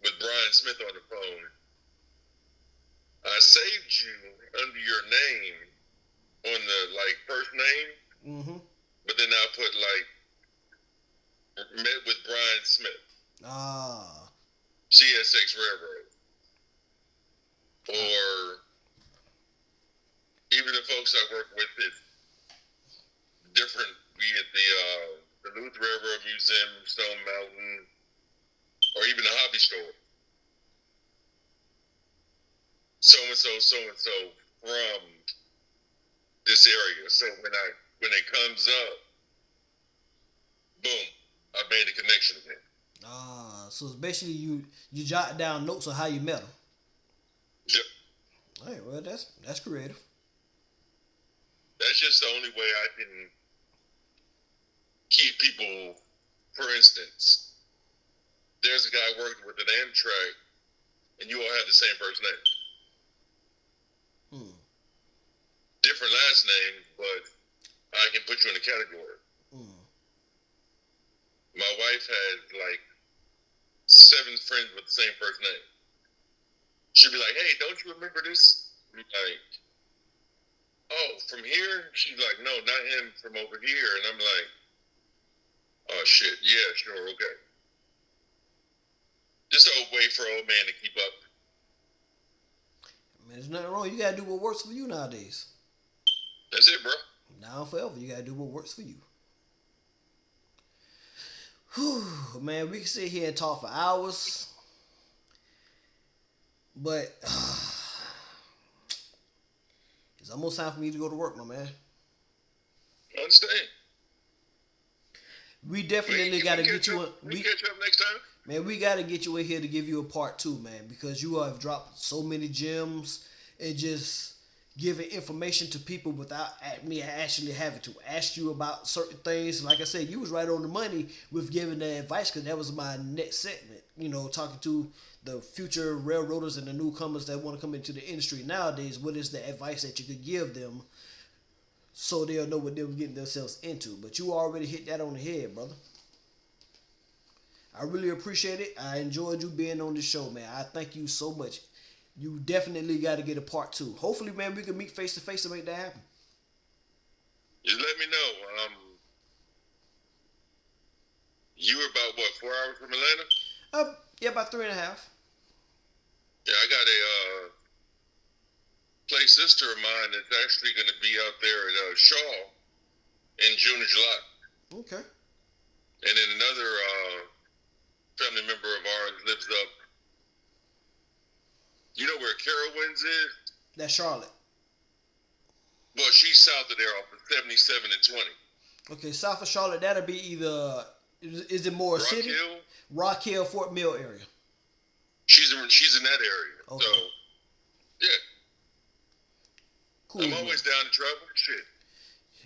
C: with Brian Smith on the phone, I saved you under your name on the first name,
D: Mm-hmm.
C: but then I put met with Brian Smith,
D: Ah.
C: CSX Railroad, or even the folks I work with is different. Be it the Duluth Railroad Museum, Stone Mountain, or even the hobby store. So and so from this area. So when it comes up, boom, I made a connection with him.
D: Ah. So it's basically you jot down notes on how you met him.
C: Yep.
D: All right. Well, that's creative.
C: That's just the only way I can keep people. For instance, there's a guy working with an Amtrak, and you all have the same first name. Different last names, but I can put you in a category. My wife had 7 friends with the same first name. She'd be like, "Hey, don't you remember this?" I'm like, "Oh, from here?" She's like, "No, not him, from over here." And I'm like, "Oh shit, yeah, sure, okay." Just a way for old man to keep up.
D: Man, there's nothing wrong. You gotta do what works for you nowadays.
C: That's it, bro.
D: Now and forever, you gotta do what works for you. Whew, man, we can sit here and talk for hours, but it's almost time for me to go to work, my man.
C: I understand.
D: We definitely gotta get you in.
C: We catch up next time.
D: Man, we gotta get you in here to give you a part 2, man, because you have dropped so many gems and just giving information to people without me actually having to ask you about certain things. Like I said, you was right on the money with giving the advice, because that was my next segment. You know, talking to the future railroaders and the newcomers that want to come into the industry nowadays. What is the advice that you could give them so they'll know what they're getting themselves into? But you already hit that on the head, brother. I really appreciate it. I enjoyed you being on the show, man. I thank you so much. You definitely got to get a part 2. Hopefully, man, we can meet face to face and make that happen.
C: Just let me know. You were about 4 hours from Atlanta?
D: Yeah, about 3.5.
C: Yeah, I got a play sister of mine that's actually going to be out there at Shaw in June or July.
D: Okay.
C: And then another family member of ours lives up. You know where Carowinds is?
D: That's Charlotte.
C: Well, she's south of there off of 77 and 20.
D: Okay, south of Charlotte, that'll be either, is it more
C: Rock
D: city?
C: Hill?
D: Rock Hill, Fort Mill area.
C: She's in that area.
D: Okay.
C: So, yeah.
D: Cool.
C: I'm always down to travel. Shit.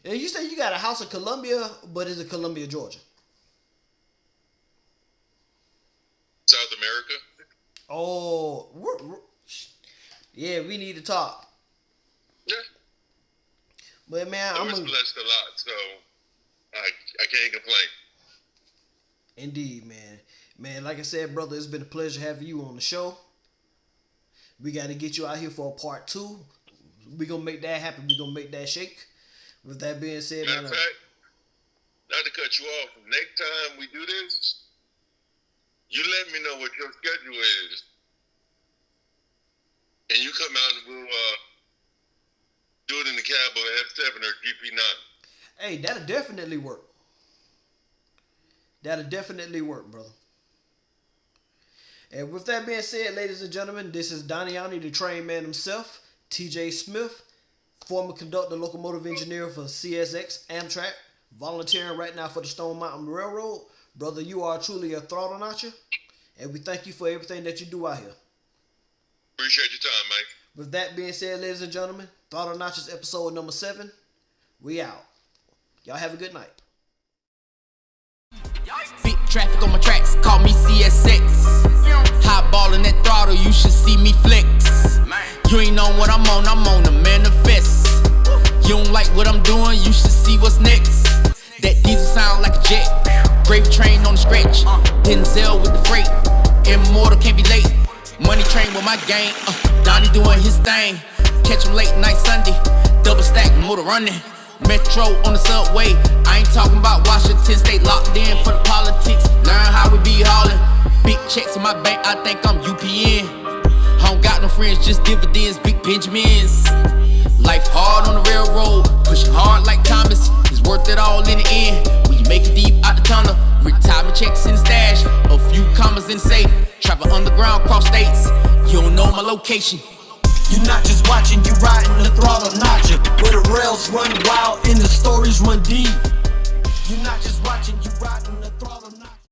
D: And you say you got a house in Columbia, but is it Columbia, Georgia?
C: South America?
D: Oh, yeah, we need to talk.
C: Yeah.
D: But man,
C: I was blessed a lot, so I can't complain.
D: Indeed, man. Man, like I said, brother, it's been a pleasure having you on the show. We got to get you out here for a part 2. We gonna make that happen. We gonna make that shake. With that being said,
C: matter of fact, not to cut you off, next time we do this, you let me know what your schedule is, and you come out and we'll do it in the cab of F7 or GP9.
D: Hey, that'll definitely work. That'll definitely work, brother. And with that being said, ladies and gentlemen, this is Doniani, the train man himself, TJ Smith, former conductor, locomotive engineer for CSX, Amtrak, volunteering right now for the Stone Mountain Railroad. Brother, you are truly a throttle notcher, and we thank you for everything that you do out here.
C: Appreciate your time, Mike.
D: With that being said, ladies and gentlemen, Throttle Notches episode number 7, we out. Y'all have a good night.
B: Big traffic on my tracks, call me CSX. High ballin' that throttle, you should see me flex. You ain't know what I'm on a manifest. You don't like what I'm doing, you should see what's next. That diesel sound like a jet, gravy train on the stretch. Denzel with the freight, immortal can't be late. Money train with my gang, Donnie doing his thing. Catch him late night Sunday, double stack motor running. Metro on the subway, I ain't talking about Washington State, locked in for the politics. Learn how we be haulin', big checks in my bank, I think I'm UPN. I don't got no friends, just dividends, big Benjamins. Life hard on the railroad, pushing hard like Thomas. It's worth it all in the end, when you make it deep out the tunnel. Retirement checks in the stash, a few commas in safe. Travel underground, cross states, you don't know my location.
A: You're not just watching, you riding the throttle notcher. Where the rails run wild and the stories run deep. You're not just watching, you riding the